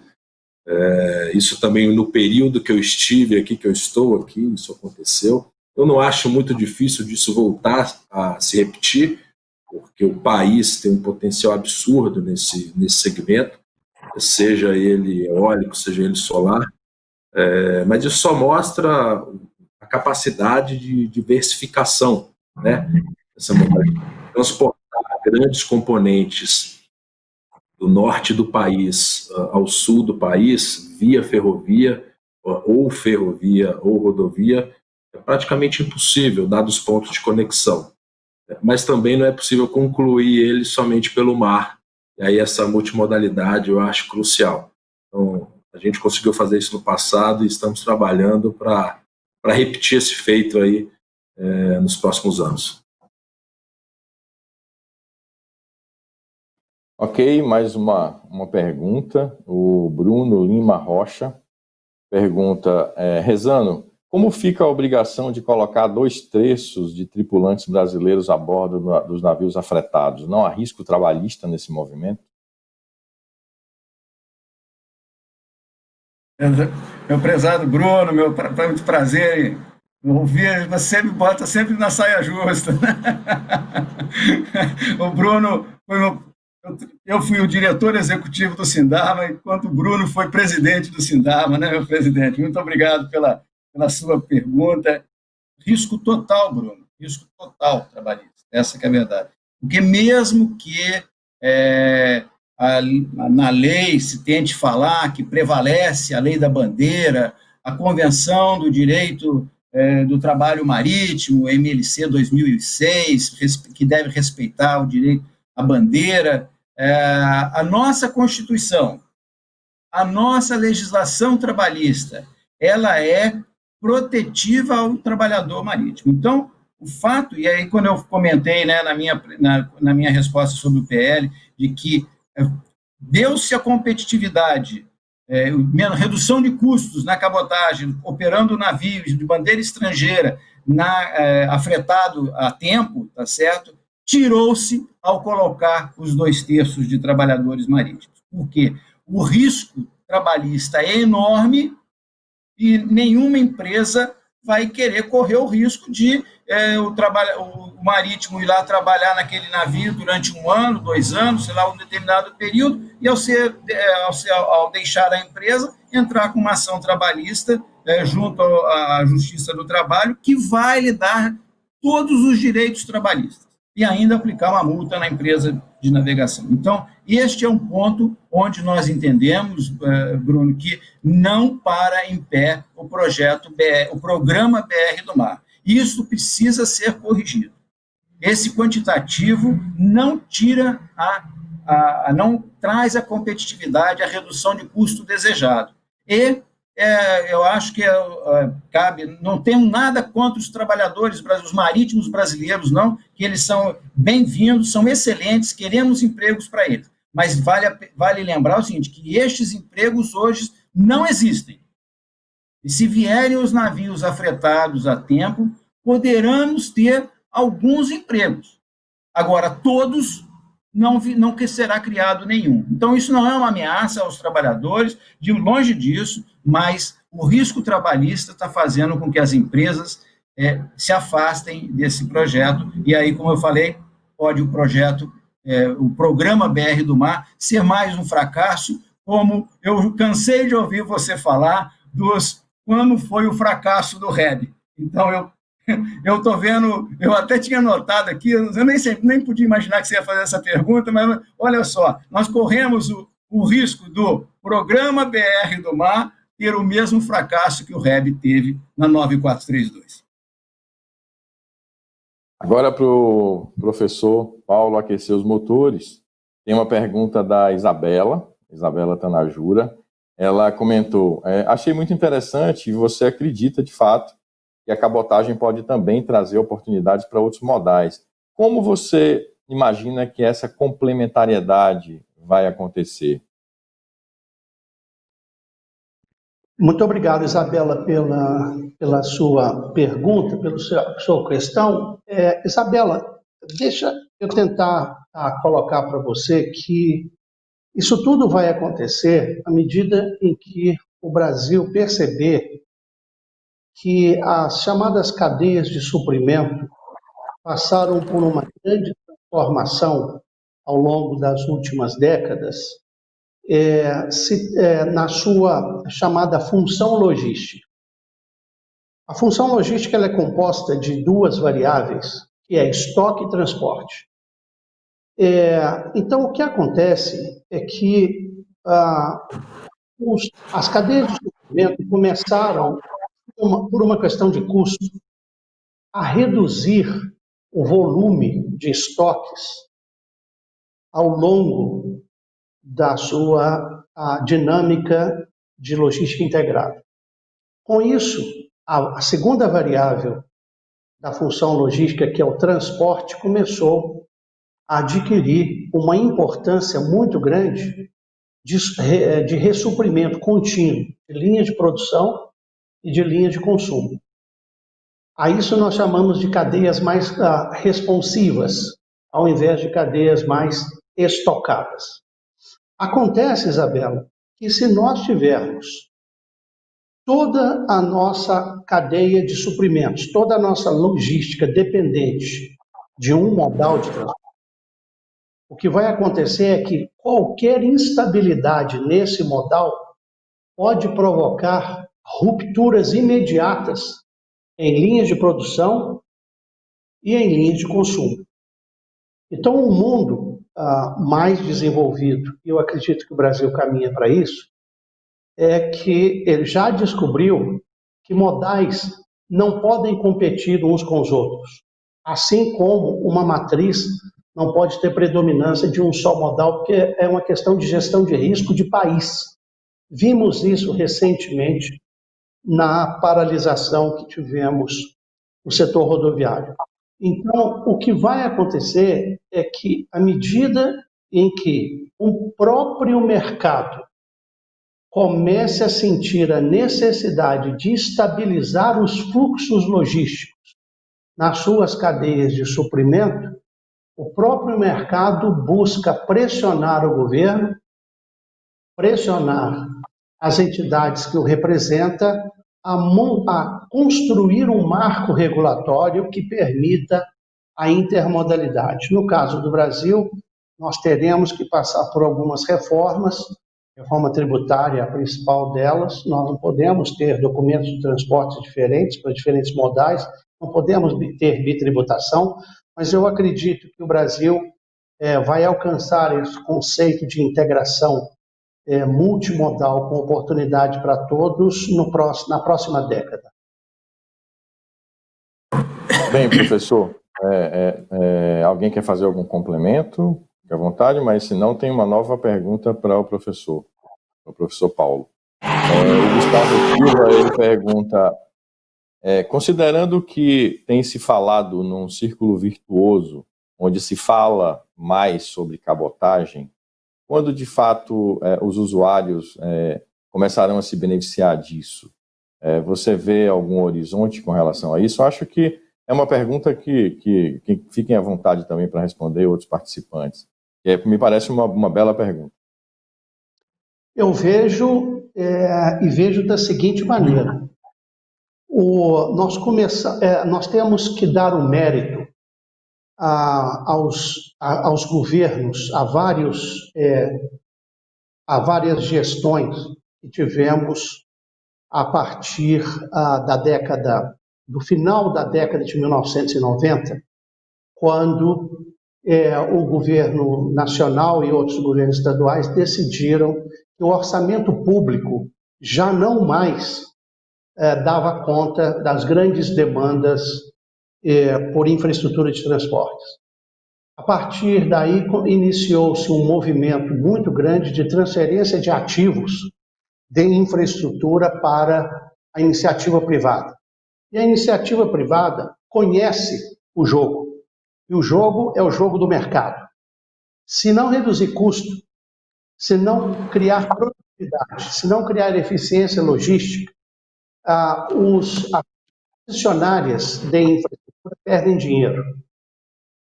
Isso também no período que eu estive aqui, que eu estou aqui, isso aconteceu. Eu não acho muito difícil disso voltar a se repetir, porque o país tem um potencial absurdo nesse segmento, seja ele eólico, seja ele solar, mas isso só mostra a capacidade de diversificação, né? Essa modalidade. Transportar grandes componentes do norte do país ao sul do país, via ferrovia ou rodovia, é praticamente impossível, dados os pontos de conexão. Mas também não é possível concluir ele somente pelo mar. E aí essa multimodalidade eu acho crucial. Então, a gente conseguiu fazer isso no passado e estamos trabalhando para repetir esse feito aí nos próximos anos. Ok, mais uma pergunta. O Bruno Lima Rocha pergunta, Rezano, como fica a obrigação de colocar 2/3 de tripulantes brasileiros a bordo dos navios afretados? Não há risco trabalhista nesse movimento? Meu prezado Bruno, muito prazer em ouvir, você me bota sempre na saia justa. O Bruno eu fui o diretor executivo do Sindarma, enquanto o Bruno foi presidente do Sindarma, né, meu presidente? Muito obrigado pela sua pergunta. Risco total, Bruno, risco total trabalhista, essa que é a verdade. Porque mesmo que na lei se tente falar que prevalece a lei da bandeira, a Convenção do Direito do Trabalho Marítimo, MLC 2006, que deve respeitar o direito à bandeira, a nossa Constituição, a nossa legislação trabalhista, ela é protetiva ao trabalhador marítimo. Então, o fato, e aí quando eu comentei, né, na minha resposta sobre o PL, de que deu-se a competitividade, redução de custos na cabotagem, operando navios de bandeira estrangeira, afretado a tempo, tá certo? Tirou-se ao colocar os 2/3 de trabalhadores marítimos. Por quê? O risco trabalhista é enorme e nenhuma empresa vai querer correr o risco de o marítimo ir lá trabalhar naquele navio durante 1 ano, 2 anos, sei lá, um determinado período, e ao deixar a empresa, entrar com uma ação trabalhista junto à Justiça do Trabalho, que vai lhe dar todos os direitos trabalhistas. e ainda aplicar uma multa na empresa de navegação. Então, este é um ponto onde nós entendemos, Bruno, que não para em pé o projeto BR, o programa BR do Mar. Isso precisa ser corrigido. Esse quantitativo não tira não traz a competitividade, a redução de custo desejado. E eu acho que cabe, não tenho nada contra os trabalhadores, os marítimos brasileiros, não, que eles são bem-vindos, são excelentes, queremos empregos para eles. Mas vale lembrar o seguinte, que estes empregos hoje não existem. E se vierem os navios afretados a tempo, poderemos ter alguns empregos. Agora, todos não que será criado nenhum. Então, isso não é uma ameaça aos trabalhadores, de longe disso, mas o risco trabalhista está fazendo com que as empresas se afastem desse projeto, e aí, como eu falei, pode o projeto, o programa BR do Mar, ser mais um fracasso, como eu cansei de ouvir você falar quando foi o fracasso do REB. Então, eu estou vendo, eu até tinha notado aqui, eu nem podia imaginar que você ia fazer essa pergunta, mas olha só, nós corremos o risco do programa BR do Mar ter o mesmo fracasso que o REB teve na 9432. Agora, para o professor Paulo aquecer os motores, tem uma pergunta da Isabela Tanajura. Ela comentou, achei muito interessante e você acredita, de fato, que a cabotagem pode também trazer oportunidades para outros modais. Como você imagina que essa complementariedade vai acontecer? Muito obrigado, Isabela, pela sua pergunta, pela sua questão. Isabela, deixa eu tentar colocar para você que isso tudo vai acontecer à medida em que o Brasil perceber que as chamadas cadeias de suprimento passaram por uma grande transformação ao longo das últimas décadas, na sua chamada função logística. A função logística ela é composta de duas variáveis, que é estoque e transporte. Então, o que acontece é que as cadeias de suprimento começaram, por uma questão de custo, a reduzir o volume de estoques ao longo da sua dinâmica de logística integrada. Com isso, a segunda variável da função logística, que é o transporte, começou a adquirir uma importância muito grande de ressuprimento contínuo de linhas de produção e de linha de consumo. A isso nós chamamos de cadeias mais responsivas, ao invés de cadeias mais estocadas. Acontece, Isabela, que se nós tivermos toda a nossa cadeia de suprimentos, toda a nossa logística dependente de um modal de transporte, o que vai acontecer é que qualquer instabilidade nesse modal pode provocar rupturas imediatas em linhas de produção e em linhas de consumo. Então, um mundo mais desenvolvido, e eu acredito que o Brasil caminha para isso, é que ele já descobriu que modais não podem competir uns com os outros, assim como uma matriz não pode ter predominância de um só modal, porque é uma questão de gestão de risco de país. Vimos isso recentemente na paralisação que tivemos no setor rodoviário. Então, o que vai acontecer é que, à medida em que o próprio mercado comece a sentir a necessidade de estabilizar os fluxos logísticos nas suas cadeias de suprimento, o próprio mercado busca pressionar o governo, pressionar as entidades que o representam a construir um marco regulatório que permita a intermodalidade. No caso do Brasil, nós teremos que passar por algumas reformas, reforma tributária, a principal delas. Nós não podemos ter documentos de transporte diferentes para diferentes modais, não podemos ter bitributação, mas eu acredito que o Brasil vai alcançar esse conceito de integração multimodal com oportunidade para todos na próxima década. Bem, professor, alguém quer fazer algum complemento? Fique à vontade, mas se não, tem uma nova pergunta para o professor Paulo. O Gustavo Silva, ele pergunta, considerando que tem se falado num círculo virtuoso, onde se fala mais sobre cabotagem, quando de fato os usuários começarão a se beneficiar disso? Você vê algum horizonte com relação a isso? Eu acho que é uma pergunta que fiquem à vontade também para responder outros participantes. Me parece uma bela pergunta. Eu vejo e vejo da seguinte maneira. Nós temos que dar o mérito aos governos, a várias gestões que tivemos a partir do final da década de 1990, quando o governo nacional e outros governos estaduais decidiram que o orçamento público já não mais dava conta das grandes demandas por infraestrutura de transportes. A partir daí, iniciou-se um movimento muito grande de transferência de ativos de infraestrutura para a iniciativa privada. E a iniciativa privada conhece o jogo. E o jogo é o jogo do mercado. Se não reduzir custo, se não criar produtividade, se não criar eficiência logística, as concessionárias de infraestrutura perdem dinheiro.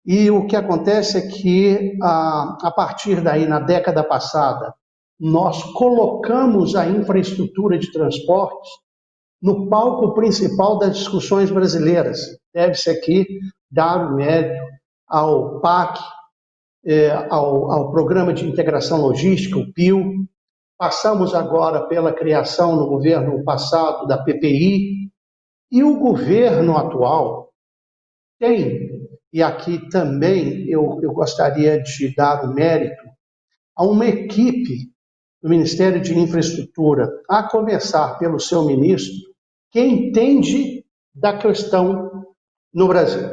E o que acontece é que, a partir daí, na década passada, nós colocamos a infraestrutura de transportes no palco principal das discussões brasileiras. Deve-se aqui dar o mérito ao PAC, ao Programa de Integração Logística, o PIL. Passamos agora pela criação no governo passado da PPI, e o governo atual tem, e aqui também eu gostaria de dar o mérito a uma equipe do Ministério de Infraestrutura, a começar pelo seu ministro, que entende da questão no Brasil.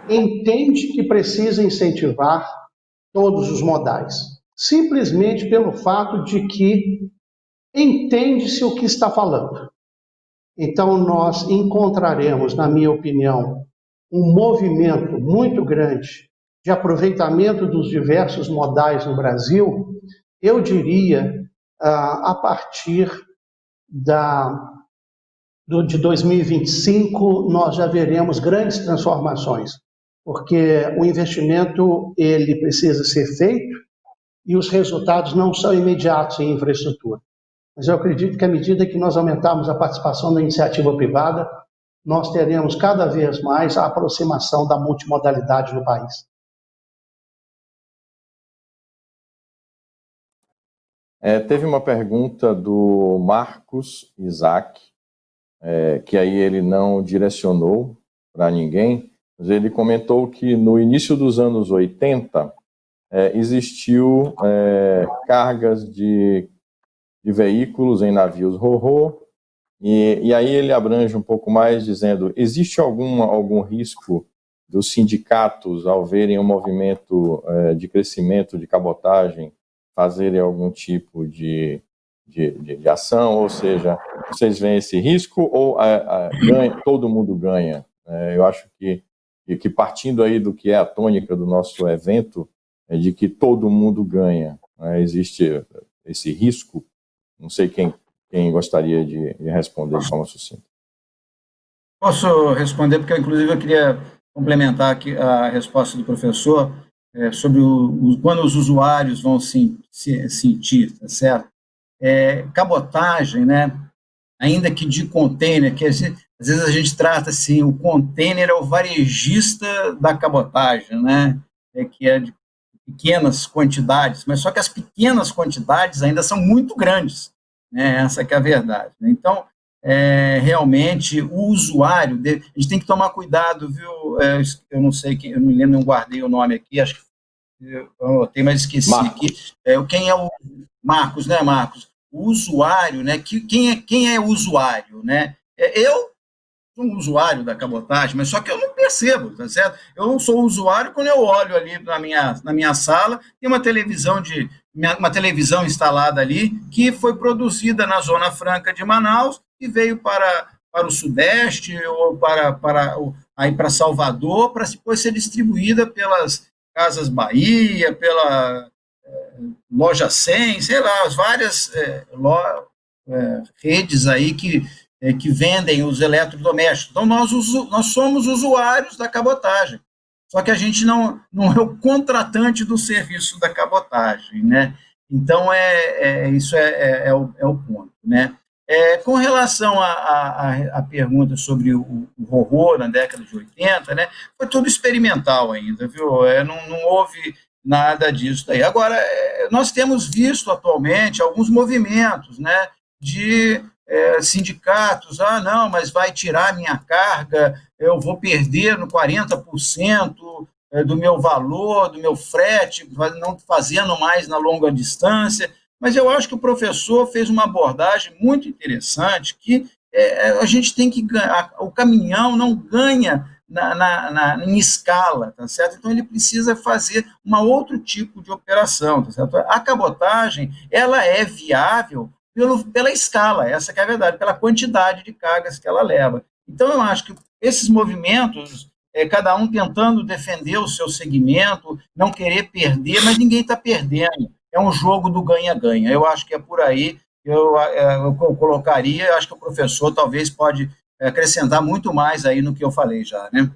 Entende que precisa incentivar todos os modais, simplesmente pelo fato de que entende-se o que está falando. Então, nós encontraremos, na minha opinião, um movimento muito grande de aproveitamento dos diversos modais no Brasil, eu diria, a partir de 2025, nós já veremos grandes transformações, porque o investimento ele precisa ser feito e os resultados não são imediatos em infraestrutura. Mas eu acredito que à medida que nós aumentarmos a participação da iniciativa privada, nós teremos cada vez mais a aproximação da multimodalidade no país. Teve uma pergunta do Marcos Isaac, que aí ele não direcionou para ninguém, mas ele comentou que no início dos anos 80 existiu cargas de veículos em navios ro-ro, e aí ele abrange um pouco mais dizendo, existe algum risco dos sindicatos, ao verem um movimento de crescimento de cabotagem, fazerem algum tipo de ação, ou seja, vocês veem esse risco ou todo mundo ganha? Eu acho que partindo aí do que é a tônica do nosso evento, é de que todo mundo ganha. Existe esse risco? Não sei quem gostaria de responder de forma sucinta. Posso responder, porque inclusive eu queria complementar aqui a resposta do professor sobre quando os usuários vão sentir, tá certo? Cabotagem, né? Ainda que de container, que às vezes a gente trata assim, o container é o varejista da cabotagem, né? Que é de pequenas quantidades, mas só que as pequenas quantidades ainda são muito grandes, né? Essa que é a verdade. Então, realmente o usuário, a gente tem que tomar cuidado, viu? Eu não sei, eu não me lembro, não guardei o nome aqui, acho que eu anotei, mas esqueci aqui. Quem é o Marcos, né, Marcos? O usuário, né? Quem é o usuário, né? Eu sou um usuário da cabotagem, mas só que eu não percebo, tá certo? Eu não sou usuário quando eu olho ali na minha sala, tem uma televisão instalada ali que foi produzida na Zona Franca de Manaus e veio para o Sudeste ou aí para Salvador, para depois ser distribuída pelas Casas Bahia, pela Loja 100, sei lá, as várias redes aí que vendem os eletrodomésticos. Então, nós somos usuários da cabotagem, só que a gente não é o contratante do serviço da cabotagem, né? Então, isso é o ponto, né? Com relação à pergunta sobre o horror na década de 80, né, foi tudo experimental ainda, viu? Não houve nada disso daí. Agora, nós temos visto atualmente alguns movimentos, né, de sindicatos, não, mas vai tirar minha carga, eu vou perder no 40% do meu valor, do meu frete, não fazendo mais na longa distância. Mas eu acho que o professor fez uma abordagem muito interessante, que a gente tem que ganhar, o caminhão não ganha em escala, tá certo? Então ele precisa fazer um outro tipo de operação, tá certo? A cabotagem, ela é viável pela escala, essa que é a verdade, pela quantidade de cargas que ela leva. Então eu acho que esses movimentos, cada um tentando defender o seu segmento, não querer perder, mas ninguém está perdendo. É um jogo do ganha-ganha. Eu acho que é por aí eu colocaria, eu acho que o professor talvez pode acrescentar muito mais aí no que eu falei já, né?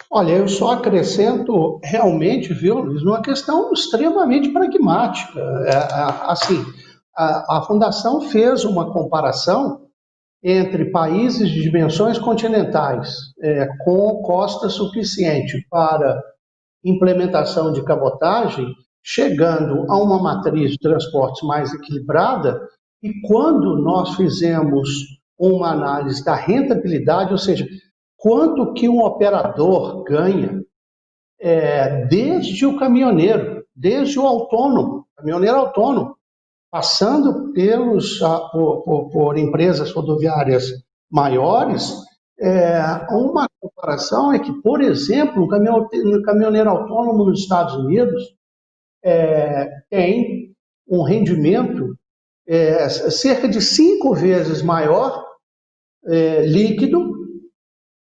Olha, eu só acrescento realmente, viu, Luiz, uma questão extremamente pragmática. Assim, a Fundação fez uma comparação entre países de dimensões continentais com costa suficiente para implementação de cabotagem, chegando a uma matriz de transportes mais equilibrada, e quando nós fizemos uma análise da rentabilidade, ou seja, quanto que um operador ganha, desde o caminhoneiro, desde o autônomo, caminhoneiro autônomo, passando por empresas rodoviárias maiores, uma comparação é que, por exemplo, um caminhoneiro autônomo nos Estados Unidos tem um rendimento cerca de 5 vezes maior líquido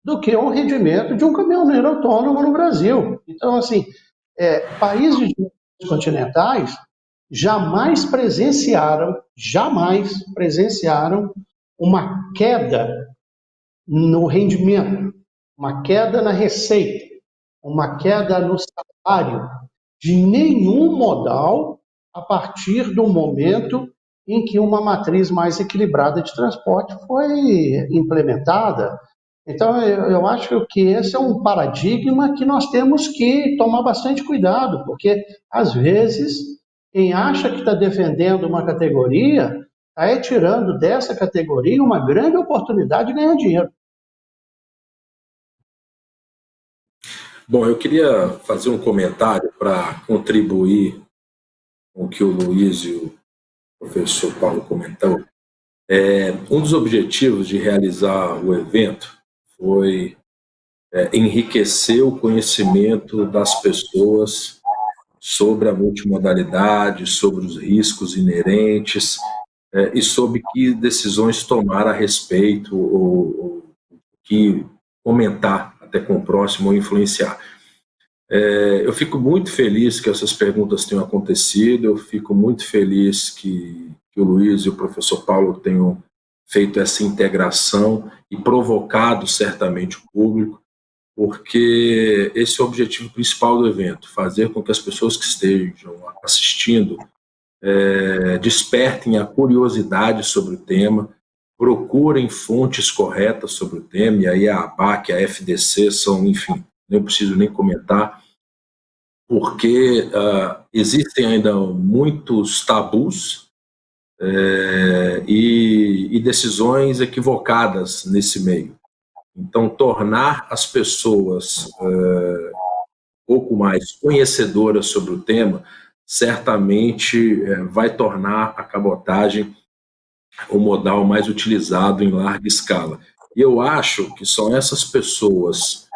do que um rendimento de um caminhoneiro autônomo no Brasil. Então, assim, países continentais jamais presenciaram uma queda no rendimento, uma queda na receita, uma queda no salário de nenhum modal a partir do momento em que uma matriz mais equilibrada de transporte foi implementada. Então, eu acho que esse é um paradigma que nós temos que tomar bastante cuidado, porque, às vezes, quem acha que está defendendo uma categoria está tirando dessa categoria uma grande oportunidade de ganhar dinheiro. Bom, eu queria fazer um comentário para contribuir com o que o Luiz e o professor Paulo comentaram. Um dos objetivos de realizar o evento foi enriquecer o conhecimento das pessoas sobre a multimodalidade, sobre os riscos inerentes e sobre que decisões tomar a respeito ou que comentar até com o próximo ou influenciar. Eu fico muito feliz que essas perguntas tenham acontecido, eu fico muito feliz que o Luiz e o professor Paulo tenham feito essa integração e provocado certamente o público, porque esse é o objetivo principal do evento, fazer com que as pessoas que estejam assistindo despertem a curiosidade sobre o tema, procurem fontes corretas sobre o tema, e aí a ABAC, a FDC são, enfim, não preciso nem comentar, porque existem ainda muitos tabus e decisões equivocadas nesse meio. Então, tornar as pessoas um pouco mais conhecedoras sobre o tema certamente vai tornar a cabotagem o modal mais utilizado em larga escala. E eu acho que são essas pessoas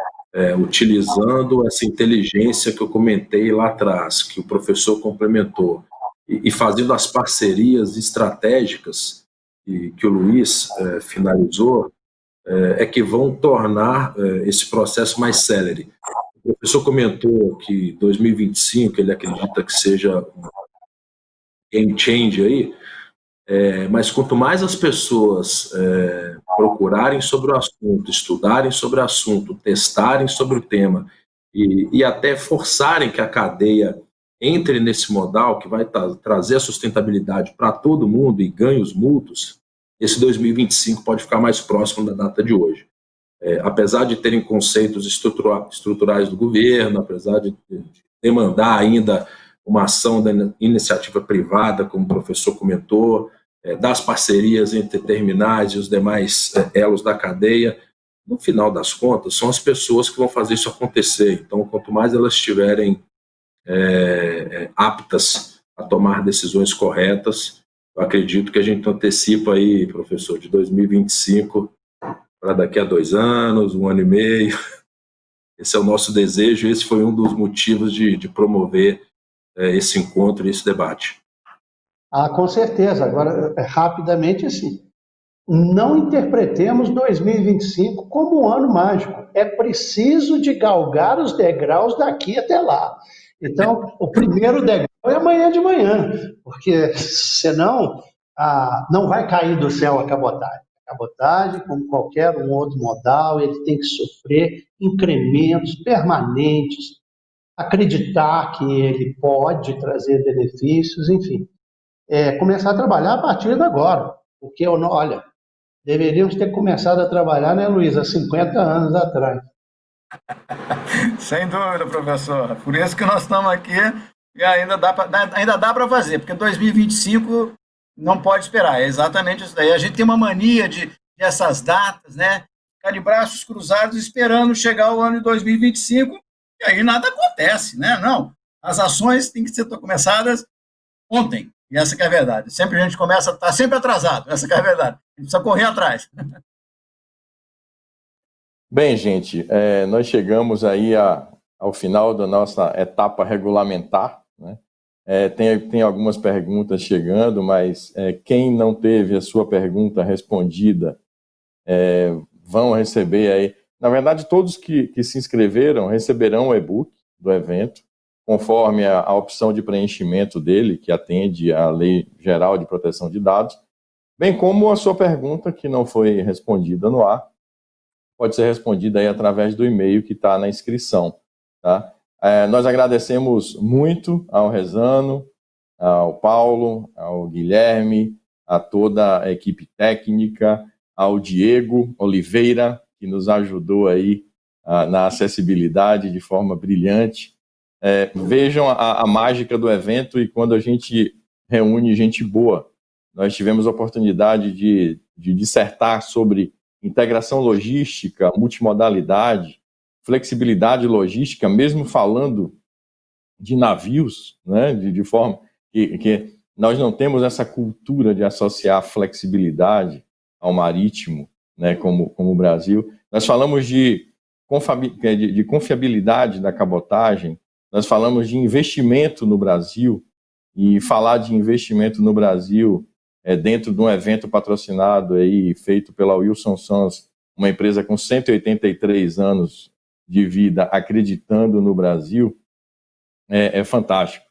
utilizando essa inteligência que eu comentei lá atrás, que o professor complementou, e fazendo as parcerias estratégicas que o Luiz finalizou, que vão tornar esse processo mais célere. O professor comentou que 2025 ele acredita que seja um game changer aí, mas quanto mais as pessoas procurarem sobre o assunto, estudarem sobre o assunto, testarem sobre o tema e até forçarem que a cadeia entre nesse modal que vai trazer a sustentabilidade para todo mundo e ganhos mútuos, esse 2025 pode ficar mais próximo da data de hoje. Apesar de terem conceitos estruturais do governo, apesar de demandar ainda uma ação da iniciativa privada, como o professor comentou, das parcerias entre terminais e os demais elos da cadeia, no final das contas, são as pessoas que vão fazer isso acontecer. Então, quanto mais elas estiverem aptas a tomar decisões corretas, eu acredito que a gente antecipa aí, professor, de 2025 para daqui a 2 anos, 1 ano e meio. Esse é o nosso desejo, esse foi um dos motivos de promover esse encontro e esse debate. Com certeza. Agora, rapidamente, assim, não interpretemos 2025 como um ano mágico. É preciso de galgar os degraus daqui até lá. Então, o primeiro degrau é amanhã de manhã, porque senão não vai cair do céu a cabotagem. A cabotagem, como qualquer um outro modal, ele tem que sofrer incrementos permanentes, acreditar que ele pode trazer benefícios, enfim. Começar a trabalhar a partir de agora, porque, olha, deveríamos ter começado a trabalhar, né, Luiz, há 50 anos atrás. Sem dúvida, professor. Por isso que nós estamos aqui e ainda dá para fazer, porque 2025 não pode esperar. É exatamente isso daí. A gente tem uma mania de essas datas, né? Ficar de braços cruzados esperando chegar o ano de 2025 e aí nada acontece, né? Não. As ações têm que ser começadas ontem. E essa que é a verdade. Sempre a gente começa, está sempre atrasado. Essa que é a verdade. A gente precisa correr atrás. Bem, gente, nós chegamos aí ao final da nossa etapa regulamentar, né? Tem algumas perguntas chegando, mas quem não teve a sua pergunta respondida vão receber aí. Na verdade, todos que se inscreveram receberão o e-book do evento, conforme a opção de preenchimento dele, que atende à Lei Geral de Proteção de Dados, bem como a sua pergunta que não foi respondida no ar, pode ser respondida aí através do e-mail que está na inscrição, tá? Nós agradecemos muito ao Rezano, ao Paulo, ao Guilherme, a toda a equipe técnica, ao Diego Oliveira, que nos ajudou aí na acessibilidade de forma brilhante. Vejam a mágica do evento e quando a gente reúne gente boa. Nós tivemos a oportunidade de dissertar sobre integração logística, multimodalidade, flexibilidade logística, mesmo falando de navios, né, de forma que nós não temos essa cultura de associar flexibilidade ao marítimo, né, como o Brasil. Nós falamos de confiabilidade da cabotagem, nós falamos de investimento no Brasil, e falar de investimento no Brasil dentro de um evento patrocinado aí, feito pela Wilson Sons, uma empresa com 183 anos de vida, acreditando no Brasil, é fantástico.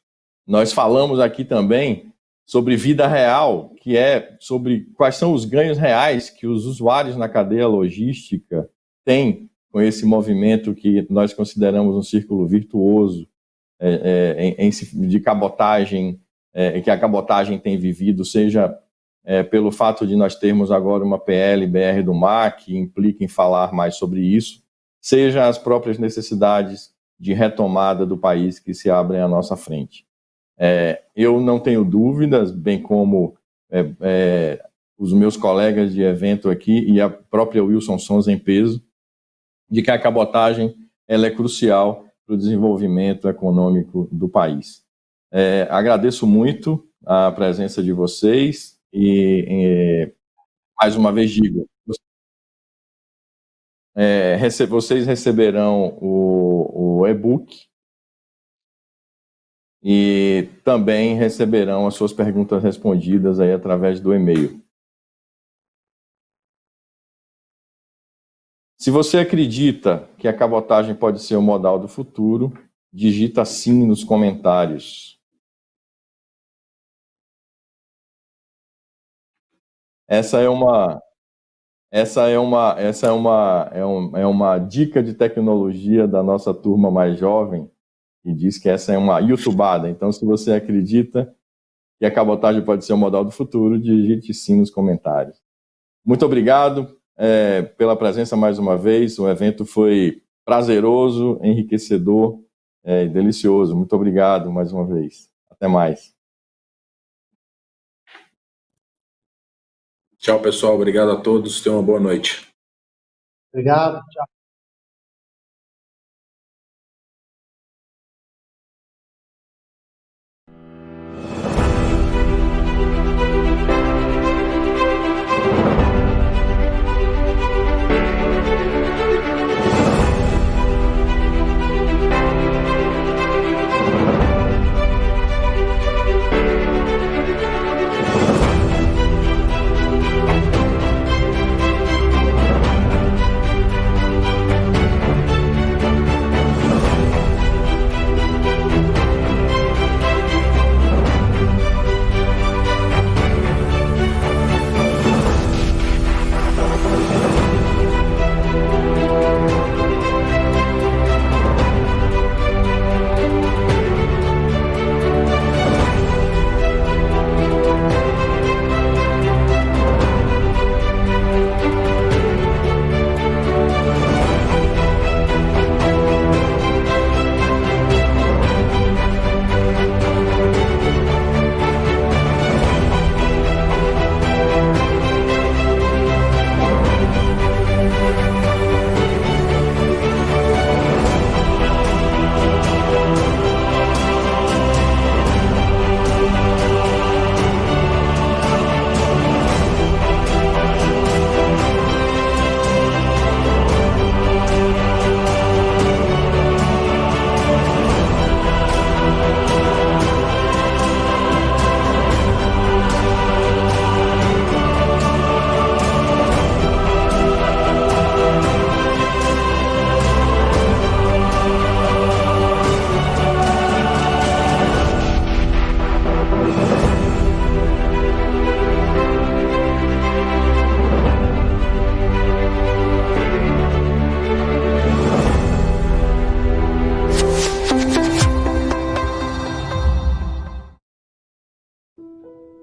Nós falamos aqui também sobre vida real, que é sobre quais são os ganhos reais que os usuários na cadeia logística têm com esse movimento que nós consideramos um círculo virtuoso de cabotagem, que a cabotagem tem vivido, seja pelo fato de nós termos agora uma PL BR do Mar, que implica em falar mais sobre isso, seja as próprias necessidades de retomada do país que se abrem à nossa frente. Eu não tenho dúvidas, bem como os meus colegas de evento aqui e a própria Wilson Sons em peso, de que a cabotagem ela é crucial para o desenvolvimento econômico do país. Agradeço muito a presença de vocês e mais uma vez digo, vocês receberão o e-book e também receberão as suas perguntas respondidas aí através do e-mail. Se você acredita que a cabotagem pode ser o modal do futuro, digita sim nos comentários. Essa é uma dica de tecnologia da nossa turma mais jovem, que diz que essa é uma youtubada. Então, se você acredita que a cabotagem pode ser o modal do futuro, digite sim nos comentários. Muito obrigado pela presença mais uma vez. O evento foi prazeroso, enriquecedor e delicioso. Muito obrigado mais uma vez. Até mais. Tchau, pessoal. Obrigado a todos. Tenham uma boa noite. Obrigado. Tchau.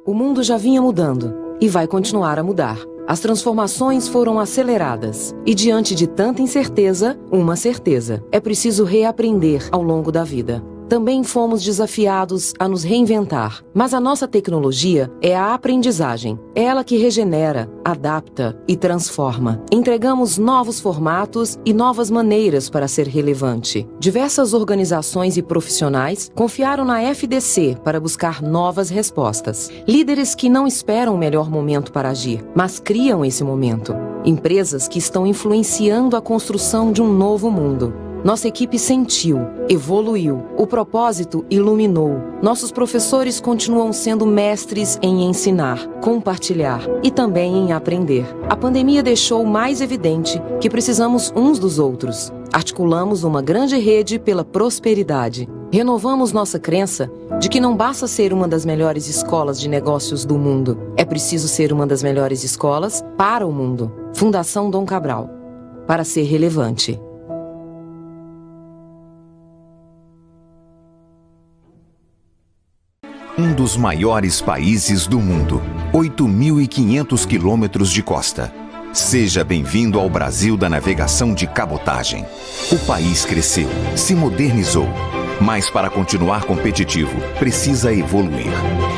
O mundo já vinha mudando e vai continuar a mudar. As transformações foram aceleradas e, diante de tanta incerteza, uma certeza: é preciso reaprender ao longo da vida. Também fomos desafiados a nos reinventar, mas a nossa tecnologia é a aprendizagem. É ela que regenera, adapta e transforma. Entregamos novos formatos e novas maneiras para ser relevante. Diversas organizações e profissionais confiaram na FDC para buscar novas respostas. Líderes que não esperam o melhor momento para agir, mas criam esse momento. Empresas que estão influenciando a construção de um novo mundo. Nossa equipe sentiu, evoluiu, o propósito iluminou. Nossos professores continuam sendo mestres em ensinar, compartilhar e também em aprender. A pandemia deixou mais evidente que precisamos uns dos outros. Articulamos uma grande rede pela prosperidade. Renovamos nossa crença de que não basta ser uma das melhores escolas de negócios do mundo. É preciso ser uma das melhores escolas para o mundo. Fundação Dom Cabral. Para ser relevante. Um dos maiores países do mundo, 8.500 quilômetros de costa. Seja bem-vindo ao Brasil da navegação de cabotagem. O país cresceu, se modernizou, mas para continuar competitivo, precisa evoluir.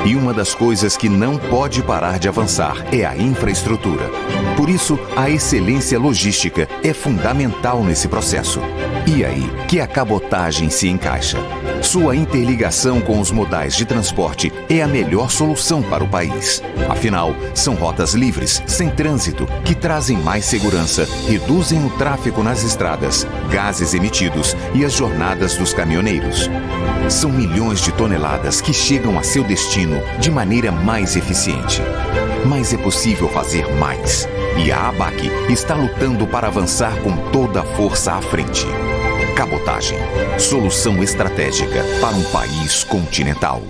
E uma das coisas que não pode parar de avançar é a infraestrutura. Por isso, a excelência logística é fundamental nesse processo. E aí que a cabotagem se encaixa. Sua interligação com os modais de transporte é a melhor solução para o país. Afinal, são rotas livres, sem trânsito, que trazem mais segurança, reduzem o tráfego nas estradas, gases emitidos e as jornadas dos caminhoneiros. São milhões de toneladas que chegam a seu destino de maneira mais eficiente. Mas é possível fazer mais. E a ABAC está lutando para avançar com toda a força à frente. Cabotagem, solução estratégica para um país continental.